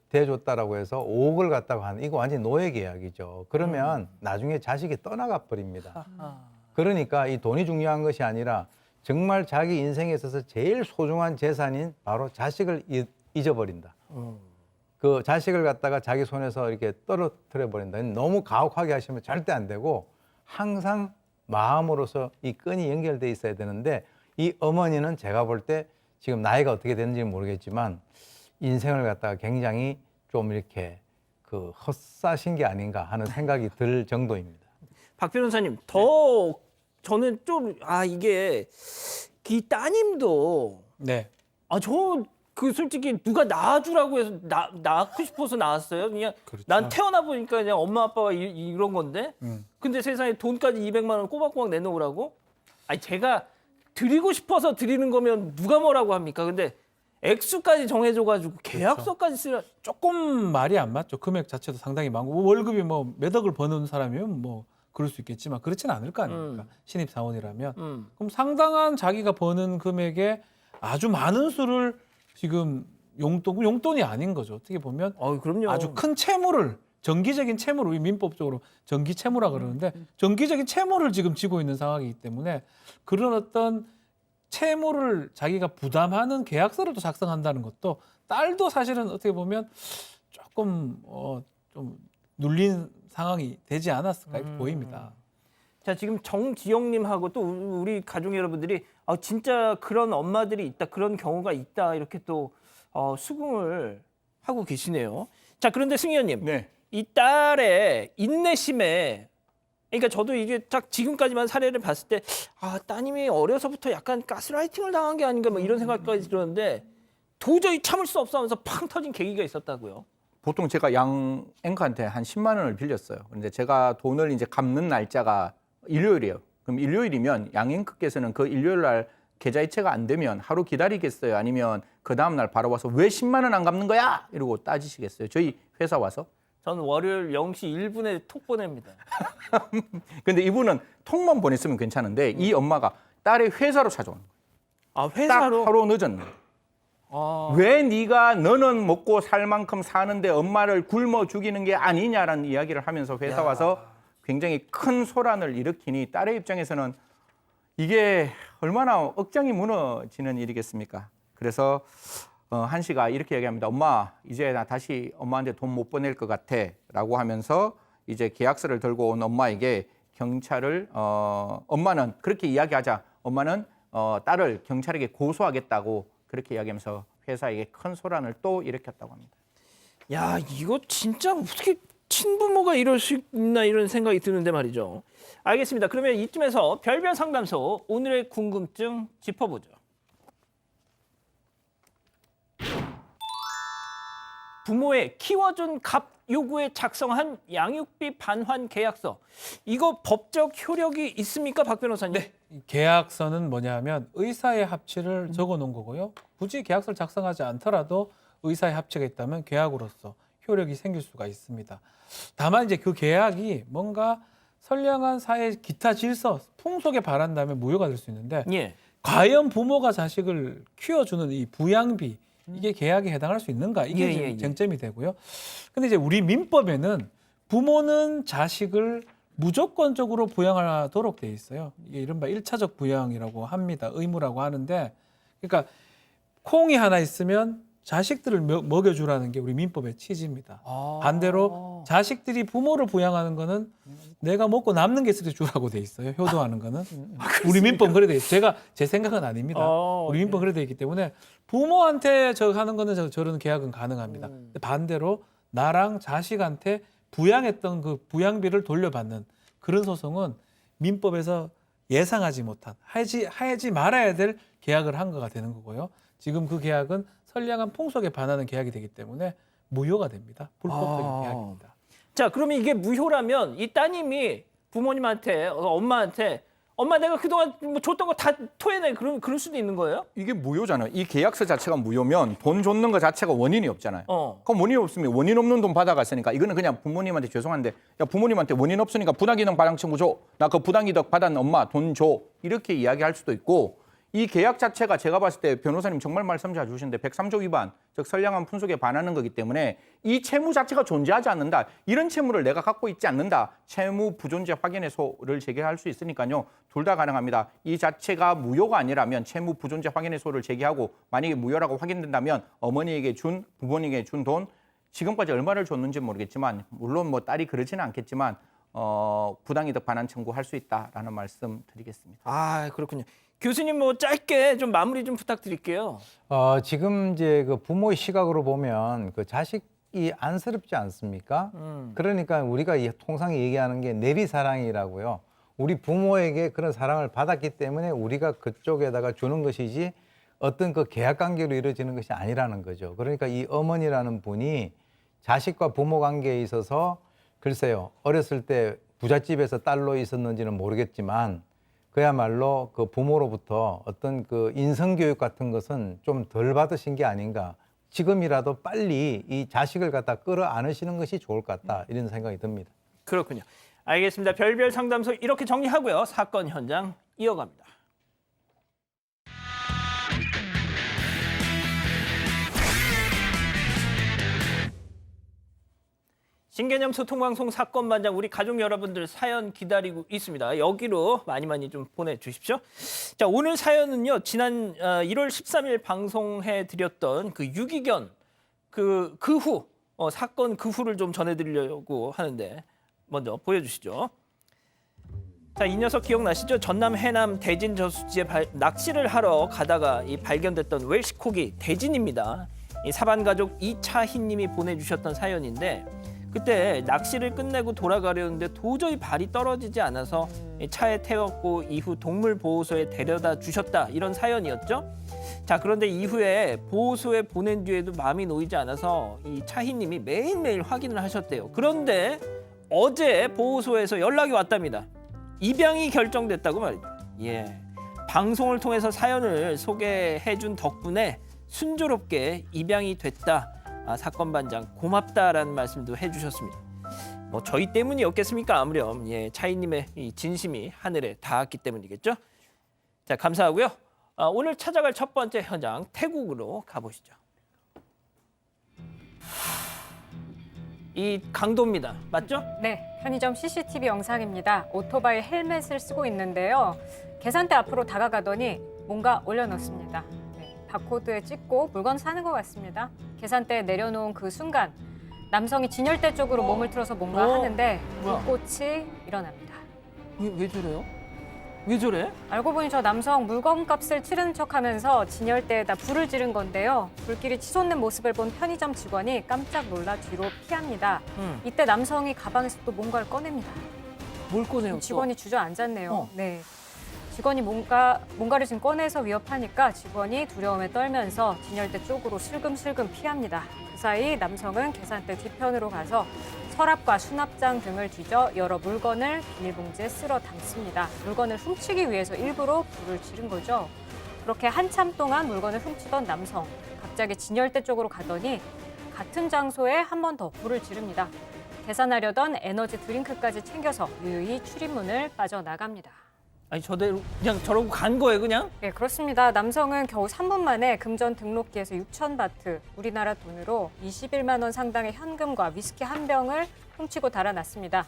대줬다라고 해서 5억을 갖다가 하는 이거 완전 노예 계약이죠. 그러면 나중에 자식이 떠나가 버립니다. 그러니까 이 돈이 중요한 것이 아니라 정말 자기 인생에 있어서 제일 소중한 재산인 바로 자식을 잊어버린다. 그 자식을 갖다가 자기 손에서 이렇게 떨어뜨려 버린다. 너무 가혹하게 하시면 절대 안 되고 항상 마음으로서 이 끈이 연결돼 있어야 되는데 이 어머니는 제가 볼 때 지금 나이가 어떻게 되는지는 모르겠지만 인생을 갖다가 굉장히 좀 이렇게 헛사신 게 아닌가 하는 생각이 들 정도입니다. 박 변호사님 더 저는 좀 이게 이 따님도 네. 저 솔직히 누가 낳아주라고 해서 낳고 싶어서 낳았어요. 그냥 그렇죠. 난 태어나 보니까 그냥 엄마 아빠가 이런 건데. 근데 세상에 돈까지 200만 원 꼬박꼬박 내놓으라고? 아니 제가 드리고 싶어서 드리는 거면 누가 뭐라고 합니까? 근데 액수까지 정해줘가지고 계약서까지 쓰라. 조금 말이 안 맞죠. 금액 자체도 상당히 많고 월급이 뭐 몇 억을 버는 사람이면 뭐 그럴 수 있겠지만 그렇지는 않을 거 아닙니까? 신입 사원이라면. 그럼 상당한 자기가 버는 금액에 아주 많은 수를 지금 용돈이 아닌 거죠. 어떻게 보면 그럼요. 아주 큰 채무를 정기적인 채무를 우리 민법적으로 정기 채무라 그러는데 정기적인 채무를 지금 지고 있는 상황이기 때문에 그런 어떤 채무를 자기가 부담하는 계약서를 또 작성한다는 것도 딸도 사실은 어떻게 보면 조금 좀 눌린 상황이 되지 않았을까 이렇게 보입니다. 자 지금 정지영님하고 또 우리 가족 여러분들이 진짜 그런 엄마들이 있다, 그런 경우가 있다 이렇게 또 수긍을 하고 계시네요. 자 그런데 승 의원님, 네. 이 딸의 인내심에 그러니까 저도 이게 딱 지금까지만 사례를 봤을 때 따님이 어려서부터 약간 가스라이팅을 당한 게 아닌가 뭐 이런 생각까지 들었는데 도저히 참을 수 없어 하면서 팡 터진 계기가 있었다고요. 보통 제가 양 앵커한테 한 10만 원을 빌렸어요. 근데 제가 돈을 이제 갚는 날짜가 일요일이에요. 그럼 일요일이면 양 앵커께서는 그 일요일 날 계좌이체가 안 되면 하루 기다리겠어요? 아니면 그 다음 날 바로 와서 왜 10만 원 안 갚는 거야? 이러고 따지시겠어요? 저희 회사 와서? 저는 월요일 0시 1분에 톡 보냅니다. 근데 이분은 톡만 보냈으면 괜찮은데 이 엄마가 딸의 회사로 찾아오는 거예요. 회사로? 딱 하루 늦었네. 왜 너는 먹고 살 만큼 사는데 엄마를 굶어 죽이는 게 아니냐라는 이야기를 하면서 회사 와서 굉장히 큰 소란을 일으키니 딸의 입장에서는 이게 얼마나 억장이 무너지는 일이겠습니까? 그래서 한씨가 이렇게 얘기합니다. 엄마, 이제 나 다시 엄마한테 돈 못 보낼 것 같아 라고 하면서 이제 계약서를 들고 온 엄마에게 경찰을 엄마는 그렇게 이야기하자 엄마는 딸을 경찰에게 고소하겠다고 그렇게 이야기하면서 회사에게 큰 소란을 또 일으켰다고 합니다. 야, 이거 진짜 어떻게 친부모가 이럴 수 있나 이런 생각이 드는데 말이죠. 알겠습니다. 그러면 이쯤에서 별별 상담소 오늘의 궁금증 짚어보죠. 부모의 키워준 값 요구에 작성한 양육비 반환 계약서. 이거 법적 효력이 있습니까, 박 변호사님? 네. 이 계약서는 뭐냐면 의사의 합치를 적어 놓은 거고요. 굳이 계약서를 작성하지 않더라도 의사의 합치가 있다면 계약으로서 효력이 생길 수가 있습니다. 다만 이제 그 계약이 뭔가 선량한 사회 기타 질서, 풍속에 반한다면 무효가 될 수 있는데 예. 과연 부모가 자식을 키워주는 이 부양비 이게 계약에 해당할 수 있는가 이게 예, 지금 예, 예. 쟁점이 되고요. 근데 이제 우리 민법에는 부모는 자식을 무조건적으로 부양하도록 돼 있어요. 이게 이른바 1차적 부양이라고 합니다. 의무라고 하는데 그러니까 콩이 하나 있으면 자식들을 먹여주라는 게 우리 민법의 취지입니다. 반대로 자식들이 부모를 부양하는 거는 내가 먹고 남는 게 있을 때 주라고 돼 있어요. 효도하는 거는. 우리 민법 그래 돼 있어요. 제 생각은 아닙니다. 우리 민법 그래 돼 있기 때문에 부모한테 하는 거는 저런 계약은 가능합니다. 근데 반대로 나랑 자식한테 부양했던 그 부양비를 돌려받는 그런 소송은 민법에서 예상하지 못한 하지 말아야 될 계약을 한 거가 되는 거고요. 지금 그 계약은 선량한 풍속에 반하는 계약이 되기 때문에 무효가 됩니다. 불법적인 계약입니다. 자, 그러면 이게 무효라면 이 따님이 부모님한테, 엄마한테 엄마 내가 그동안 뭐 줬던 거 다 토해내 그럴 수도 있는 거예요? 이게 무효잖아요. 이 계약서 자체가 무효면 돈 줬는 거 자체가 원인이 없잖아요. 그럼 원인이 없으면 원인 없는 돈 받아갔으니까 이거는 그냥 부모님한테 죄송한데 야 부모님한테 원인 없으니까 부당이득 반환 청구 줘. 나 그 부당이득 받은 엄마 돈 줘. 이렇게 이야기할 수도 있고 이 계약 자체가 제가 봤을 때 변호사님 정말 말씀 잘 주시는데 103조 위반, 즉 선량한 풍속에 반하는 거기 때문에 이 채무 자체가 존재하지 않는다. 이런 채무를 내가 갖고 있지 않는다. 채무 부존재 확인해소를 제기할 수 있으니까요. 둘 다 가능합니다. 이 자체가 무효가 아니라면 채무 부존재 확인해소를 제기하고 만약에 무효라고 확인된다면 어머니에게 준, 부모님에게 준 돈 지금까지 얼마를 줬는지 모르겠지만 물론 뭐 딸이 그러지는 않겠지만 부당이득 반환 청구할 수 있다라는 말씀 드리겠습니다. 아, 그렇군요. 교수님 뭐 짧게 좀 마무리 좀 부탁드릴게요. 지금 이제 그 부모의 시각으로 보면 그 자식이 안쓰럽지 않습니까? 그러니까 우리가 통상 얘기하는 게 내리사랑이라고요. 우리 부모에게 그런 사랑을 받았기 때문에 우리가 그쪽에다가 주는 것이지 어떤 그 계약 관계로 이루어지는 것이 아니라는 거죠. 그러니까 이 어머니라는 분이 자식과 부모 관계에 있어서 글쎄요, 어렸을 때 부잣집에서 딸로 있었는지는 모르겠지만 그야말로 그 부모로부터 어떤 그 인성교육 같은 것은 좀 덜 받으신 게 아닌가. 지금이라도 빨리 이 자식을 갖다 끌어안으시는 것이 좋을 것 같다. 이런 생각이 듭니다. 그렇군요. 알겠습니다. 별별 상담소 이렇게 정리하고요. 사건 현장 이어갑니다. 신개념 소통방송 사건반장 우리 가족 여러분들 사연 기다리고 있습니다. 여기로 많이 좀 보내주십시오. 자, 오늘 사연은요. 지난 1월 13일 방송해드렸던 그 유기견 그 후 사건 그 후를 좀 전해드리려고 하는데 먼저 보여주시죠. 자, 이 녀석 기억나시죠? 전남 해남 대진 저수지에 낚시를 하러 가다가 발견됐던 웰시코기 대진입니다. 이 사반 가족 이차희님이 보내주셨던 사연인데 그때 낚시를 끝내고 돌아가려는데 도저히 발이 떨어지지 않아서 차에 태웠고 이후 동물보호소에 데려다 주셨다 이런 사연이었죠. 자, 그런데 이후에 보호소에 보낸 뒤에도 마음이 놓이지 않아서 이 차희님이 매일매일 확인을 하셨대요. 그런데 어제 보호소에서 연락이 왔답니다. 입양이 결정됐다고 말이죠. 예, 방송을 통해서 사연을 소개해준 덕분에 순조롭게 입양이 됐다. 사건 반장 고맙다라는 말씀도 해주셨습니다. 뭐 저희 때문이었겠습니까? 아무렴 차이님의 이 진심이 하늘에 닿았기 때문이겠죠. 자, 감사하고요. 오늘 찾아갈 첫 번째 현장 태국으로 가보시죠. 이 강도입니다. 맞죠? 네, 편의점 CCTV 영상입니다. 오토바이 헬멧을 쓰고 있는데요. 계산대 앞으로 다가가더니 뭔가 올려놓습니다. 네, 바코드에 찍고 물건 사는 것 같습니다. 계산대에 내려놓은 그 순간 남성이 진열대 쪽으로 몸을 틀어서 뭔가 하는데 불꽃이 일어납니다. 왜 저래요? 왜 저래? 알고 보니 저 남성 물건값을 치르는 척하면서 진열대에다 불을 지른 건데요. 불길이 치솟는 모습을 본 편의점 직원이 깜짝 놀라 뒤로 피합니다. 이때 남성이 가방에서 또 뭔가를 꺼냅니다. 뭘 꺼내요? 또? 직원이 주저앉았네요. 어. 네. 직원이 뭔가를 지금 꺼내서 위협하니까 직원이 두려움에 떨면서 진열대 쪽으로 슬금슬금 피합니다. 그 사이 남성은 계산대 뒤편으로 가서 서랍과 수납장 등을 뒤져 여러 물건을 비닐봉지에 쓸어 담습니다. 물건을 훔치기 위해서 일부러 불을 지른 거죠. 그렇게 한참 동안 물건을 훔치던 남성, 갑자기 진열대 쪽으로 가더니 같은 장소에 한 번 더 불을 지릅니다. 계산하려던 에너지 드링크까지 챙겨서 유유히 출입문을 빠져나갑니다. 아니 저대로 그냥 저러고 간 거예요, 그냥? 네, 그렇습니다. 남성은 겨우 3분 만에 금전 등록기에서 6,000바트, 우리나라 돈으로 21만 원 상당의 현금과 위스키 한 병을 훔치고 달아났습니다.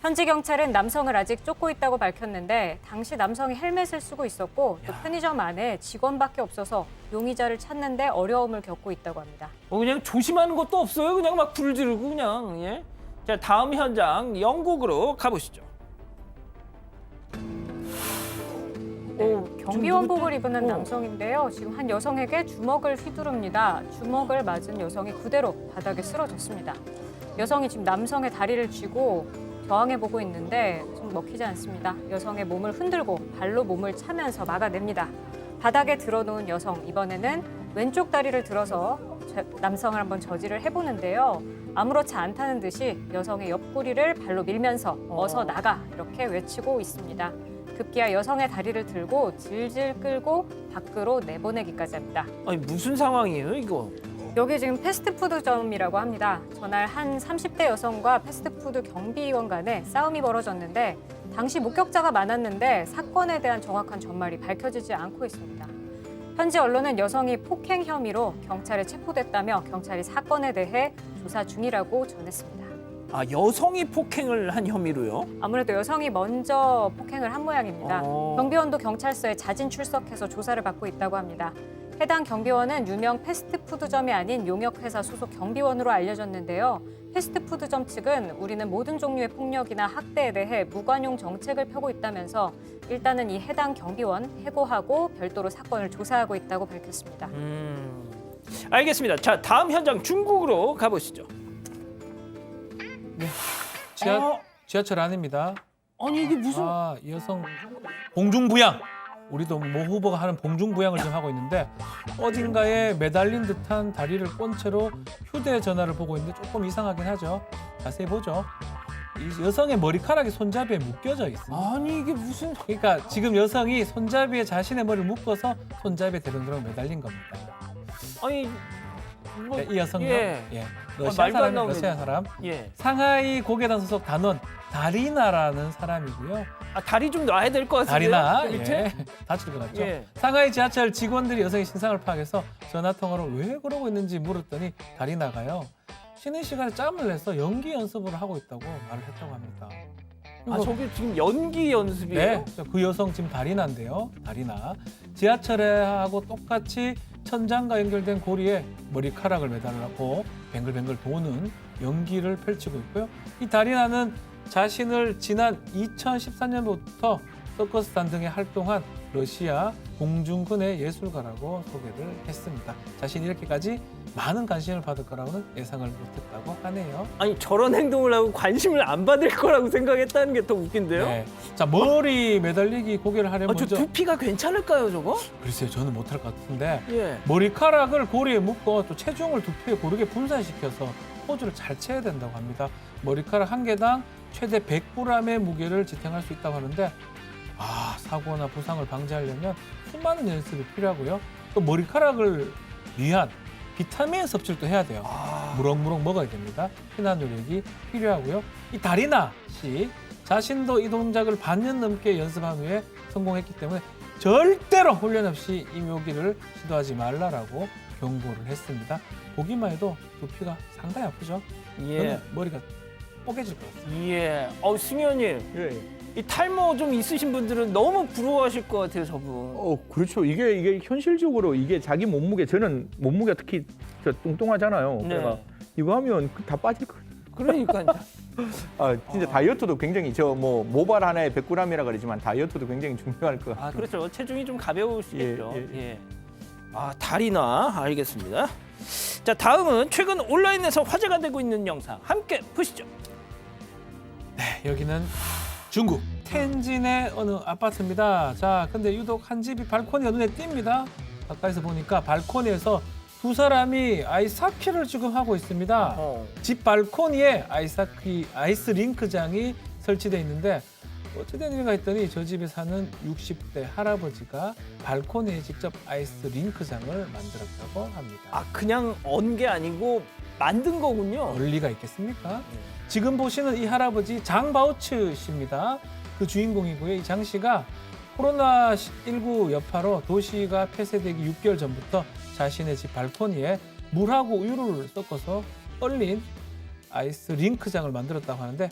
현지 경찰은 남성을 아직 쫓고 있다고 밝혔는데 당시 남성이 헬멧을 쓰고 있었고 또 편의점 안에 직원밖에 없어서 용의자를 찾는데 어려움을 겪고 있다고 합니다. 그냥 조심하는 것도 없어요. 그냥 막 불 지르고 그냥. 예. 자, 다음 현장 영국으로 가보시죠. 경비원복을 입은 남성인데요. 지금 한 여성에게 주먹을 휘두릅니다. 주먹을 맞은 여성이 그대로 바닥에 쓰러졌습니다. 여성이 지금 남성의 다리를 쥐고 저항해보고 있는데 좀 먹히지 않습니다. 여성의 몸을 흔들고 발로 몸을 차면서 막아냅니다. 바닥에 들어놓은 여성, 이번에는 왼쪽 다리를 들어서 남성을 한번 저지를 해보는데요. 아무렇지 않다는 듯이 여성의 옆구리를 발로 밀면서 어서 나가 이렇게 외치고 있습니다. 급기야 여성의 다리를 들고 질질 끌고 밖으로 내보내기까지 합니다. 아니 무슨 상황이에요, 이거? 여기 지금 패스트푸드점이라고 합니다. 전날 한 30대 여성과 패스트푸드 경비원 간에 싸움이 벌어졌는데 당시 목격자가 많았는데 사건에 대한 정확한 전말이 밝혀지지 않고 있습니다. 현지 언론은 여성이 폭행 혐의로 경찰에 체포됐다며 경찰이 사건에 대해 조사 중이라고 전했습니다. 아, 여성이 폭행을 한 혐의로요? 아무래도 여성이 먼저 폭행을 한 모양입니다. 어. 경비원도 경찰서에 자진 출석해서 조사를 받고 있다고 합니다. 해당 경비원은 유명 패스트푸드점이 아닌 용역회사 소속 경비원으로 알려졌는데요. 패스트푸드점 측은 우리는 모든 종류의 폭력이나 학대에 대해 무관용 정책을 펴고 있다면서 일단은 이 해당 경비원 해고하고 별도로 사건을 조사하고 있다고 밝혔습니다. 알겠습니다. 자, 다음 현장 중국으로 가보시죠. 지하철 안입니다. 아니 이게 무슨? 이 여성 봉중부양. 우리도 모 후보가 하는 봉중부양을 지금 하고 있는데 어딘가에 매달린 듯한 다리를 꼰 채로 휴대전화를 보고 있는데 조금 이상하긴 하죠. 자세히 보죠. 이 여성의 머리카락이 손잡이에 묶여져 있습니다. 아니 이게 무슨? 그러니까 지금 여성이 손잡이에 자신의 머리를 묶어서 손잡이에 대롱대롱 매달린 겁니다. 아니 뭐, 이 여성요. 예. 러시아 말도 안 사람, 나오는. 러시아 사람. 예. 상하이 고개단 소속 단원 다리나라는 사람이고요. 아, 다리 좀 놔야 될 것 같은데요? 다리나 그 밑에? 예. 다칠 것 같죠. 예. 상하이 지하철 직원들이 여성의 신상을 파악해서 전화 통화로 왜 그러고 있는지 물었더니 다리나가요. 쉬는 시간에 짬을 내서 연기 연습을 하고 있다고 말을 했다고 합니다. 아, 저게 지금 연기 연습이에요? 네, 그 여성 지금 다리나인데요. 다리나 지하철하고 똑같이 천장과 연결된 고리에 머리카락을 매달라고 뱅글뱅글 도는 연기를 펼치고 있고요. 이 다리나는 자신을 지난 2014년부터 서커스단 등에 활동한 러시아 공중근의 예술가라고 소개를 했습니다. 자신이 이렇게까지 많은 관심을 받을 거라고는 예상을 못했다고 하네요. 아니 저런 행동을 하고 관심을 안 받을 거라고 생각했다는 게 더 웃긴데요? 네. 자, 머리 매달리기 고개를 하려면 저 먼저 두피가 괜찮을까요, 저거? 글쎄요, 저는 못할 것 같은데 예. 머리카락을 고리에 묶어 또 체중을 두피에 고르게 분산시켜서 포즈를 잘 채야 된다고 합니다. 머리카락 한 개당 최대 100g의 무게를 지탱할 수 있다고 하는데 사고나 부상을 방지하려면 수많은 연습이 필요하고요. 또 머리카락을 위한 비타민 섭취를 해야 돼요. 무럭무럭 먹어야 됩니다. 피난 노력이 필요하고요. 이 다리나 씨 자신도 이 동작을 반년 넘게 연습한 후에 성공했기 때문에 절대로 훈련 없이 이 묘기를 시도하지 말라라고 경고를 했습니다. 보기만 해도 두피가 상당히 아프죠. 예. 저는 머리가 뽀개질 것 같아요. 예. 승현님. 이 탈모 좀 있으신 분들은 너무 부러워하실 것 같아요, 저분. 그렇죠. 이게 현실적으로 이게 자기 몸무게, 저는 몸무게가 특히 저 뚱뚱하잖아요. 네. 그러니까 이거 하면 다 빠질 거예요. 그러니까요. 진짜 다이어트도 굉장히 모발 하나에 100g이라 그러지만 다이어트도 굉장히 중요할 것 같아요. 그렇죠. 체중이 좀 가벼우시겠죠. 예, 예. 다리나 알겠습니다. 자, 다음은 최근 온라인에서 화제가 되고 있는 영상 함께 보시죠. 여기는 중국 텐진의 어느 아파트입니다. 자, 근데 유독 한 집이 발코니가 눈에 띕니다. 가까이서 보니까 발코니에서 두 사람이 아이스하키를 지금 하고 있습니다. 집 발코니에 아이스 링크장이 설치되어 있는데 어찌된 일인가 했더니 저 집에 사는 60대 할아버지가 발코니에 직접 아이스 링크장을 만들었다고 합니다. 그냥 언 게 아니고 만든 거군요. 원리가 있겠습니까? 지금 보시는 이 할아버지 장바오츠 씨입니다. 그 주인공이고요. 이 장 씨가 코로나19 여파로 도시가 폐쇄되기 6개월 전부터 자신의 집 발코니에 물하고 우유를 섞어서 얼린 아이스 링크장을 만들었다고 하는데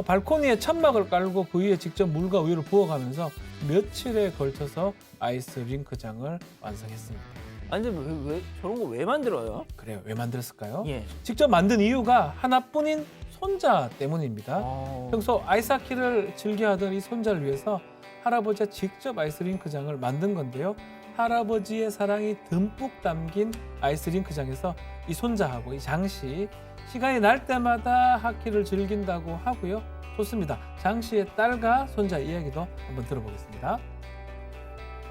발코니에 천막을 깔고 그 위에 직접 물과 우유를 부어가면서 며칠에 걸쳐서 아이스 링크장을 완성했습니다. 아니 근데 왜 저런 거 왜 만들어요? 그래요. 왜 만들었을까요? 예. 직접 만든 이유가 하나뿐인 손자 때문입니다. 평소 아이스하키를 즐겨하던 이 손자를 위해서 할아버지가 직접 아이스링크장을 만든 건데요. 할아버지의 사랑이 듬뿍 담긴 아이스링크장에서 이 손자하고 이 장씨 시간이 날 때마다 하키를 즐긴다고 하고요. 좋습니다. 장씨의 딸과 손자 이야기도 한번 들어보겠습니다.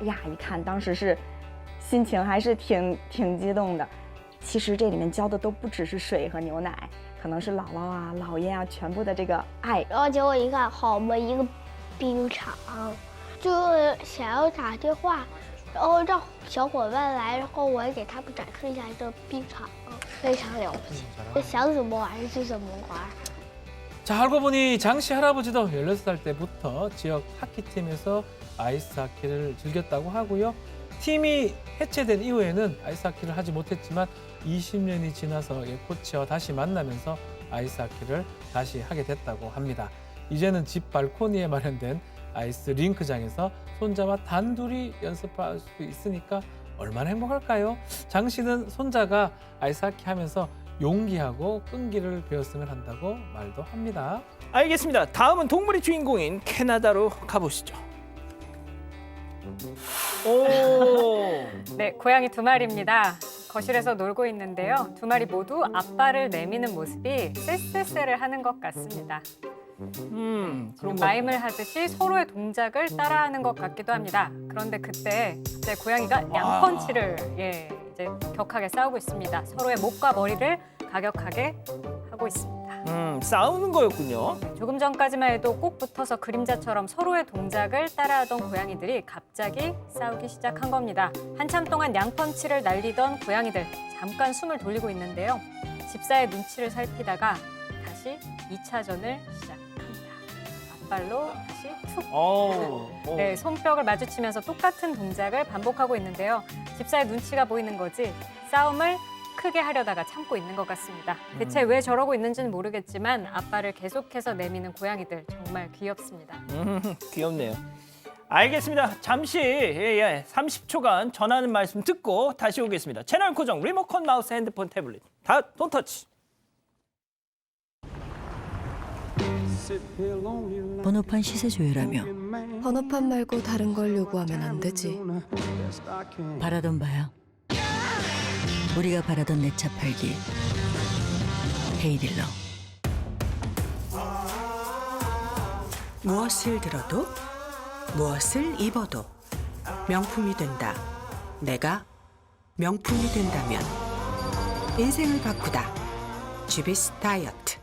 呀，一看当时是心情还是挺激动的。其实这里面浇的都不只是水和牛奶，可能是姥姥啊、姥爷啊全部的这个爱。然后结果一看，好嘛，一个冰场，就想要打电话，然后让小伙伴来，然后我也给他们展示一下这个冰场，非常了不起，想怎么玩就怎么玩。 자, 알고 보니 장씨 할아버지도 16살 때부터 지역 하키팀에서 아이스하키를 즐겼다고 하고요. 팀이 해체된 이후에는 아이스하키를 하지 못했지만 20년이 지나서 코치와 다시 만나면서 아이스하키를 다시 하게 됐다고 합니다. 이제는 집 발코니에 마련된 아이스 링크장에서 손자와 단둘이 연습할 수 있으니까 얼마나 행복할까요? 장 씨는 손자가 아이스하키 하면서 용기하고 끈기를 배웠으면 한다고 말도 합니다. 알겠습니다. 다음은 동물의 주인공인 캐나다로 가보시죠. 오. 네, 고양이 두 마리입니다. 거실에서 놀고 있는데요. 두 마리 모두 아빠를 내미는 모습이 쎄쎄쎄를 하는 것 같습니다. 그런 마임을 하듯이 서로의 동작을 따라하는 것 같기도 합니다. 그런데 그때 이제 고양이가 양펀치를 이제 격하게 싸우고 있습니다. 서로의 목과 머리를 가격하게 하고 있습니다. 싸우는 거였군요. 조금 전까지만 해도 꼭 붙어서 그림자처럼 서로의 동작을 따라하던 고양이들이 갑자기 싸우기 시작한 겁니다. 한참 동안 양펀치를 날리던 고양이들 잠깐 숨을 돌리고 있는데요. 집사의 눈치를 살피다가 다시 2차전을 시작합니다. 앞발로 다시 툭. 네, 손뼉을 마주치면서 똑같은 동작을 반복하고 있는데요. 집사의 눈치가 보이는 거지 싸움을 크게 하려다가 참고 있는 것 같습니다. 대체 왜 저러고 있는지는 모르겠지만 아빠를 계속해서 내미는 고양이들 정말 귀엽습니다. 귀엽네요. 알겠습니다. 잠시 30초간 전하는 말씀 듣고 다시 오겠습니다. 채널 고정, 리모컨, 마우스, 핸드폰, 태블릿 다 돈터치. 번호판 시세 조율하며 번호판 말고 다른 걸 요구하면 안 되지. 바라던 바야. 우리가 바라던 내 차 팔기. 헤이딜러. 무엇을 들어도 무엇을 입어도 명품이 된다. 내가 명품이 된다면 인생을 바꾸다. 주비스 다이어트.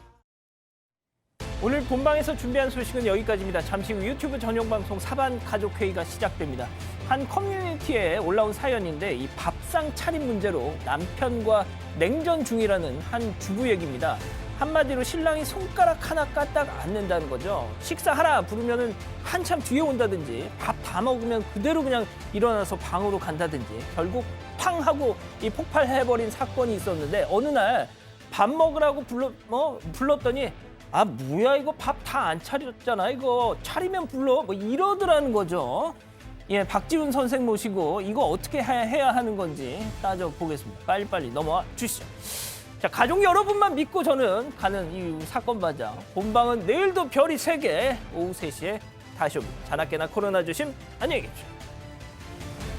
오늘 본방에서 준비한 소식은 여기까지입니다. 잠시 후 유튜브 전용 방송 사반 가족회의가 시작됩니다. 한 커뮤니티에 올라온 사연인데 이 밥상 차림 문제로 남편과 냉전 중이라는 한 주부 얘기입니다. 한마디로 신랑이 손가락 하나 까딱 않는다는 거죠. 식사하라 부르면은 한참 뒤에 온다든지 밥 다 먹으면 그대로 그냥 일어나서 방으로 간다든지 결국 팡 하고 이 폭발해버린 사건이 있었는데 어느 날 밥 먹으라고 불렀더니 아 뭐야 이거 밥 다 안 차렸잖아 이거 차리면 불러 뭐 이러더라는 거죠. 예, 박지훈 선생 모시고 이거 어떻게 해야 하는 건지 따져보겠습니다. 빨리빨리 넘어와 주시죠. 자, 가족 여러분만 믿고 저는 가는 이 사건 반장. 본방은 내일도 별이 3개 오후 3시에 다시 옵니다. 자나깨나 코로나 조심. 안녕히 계십시오.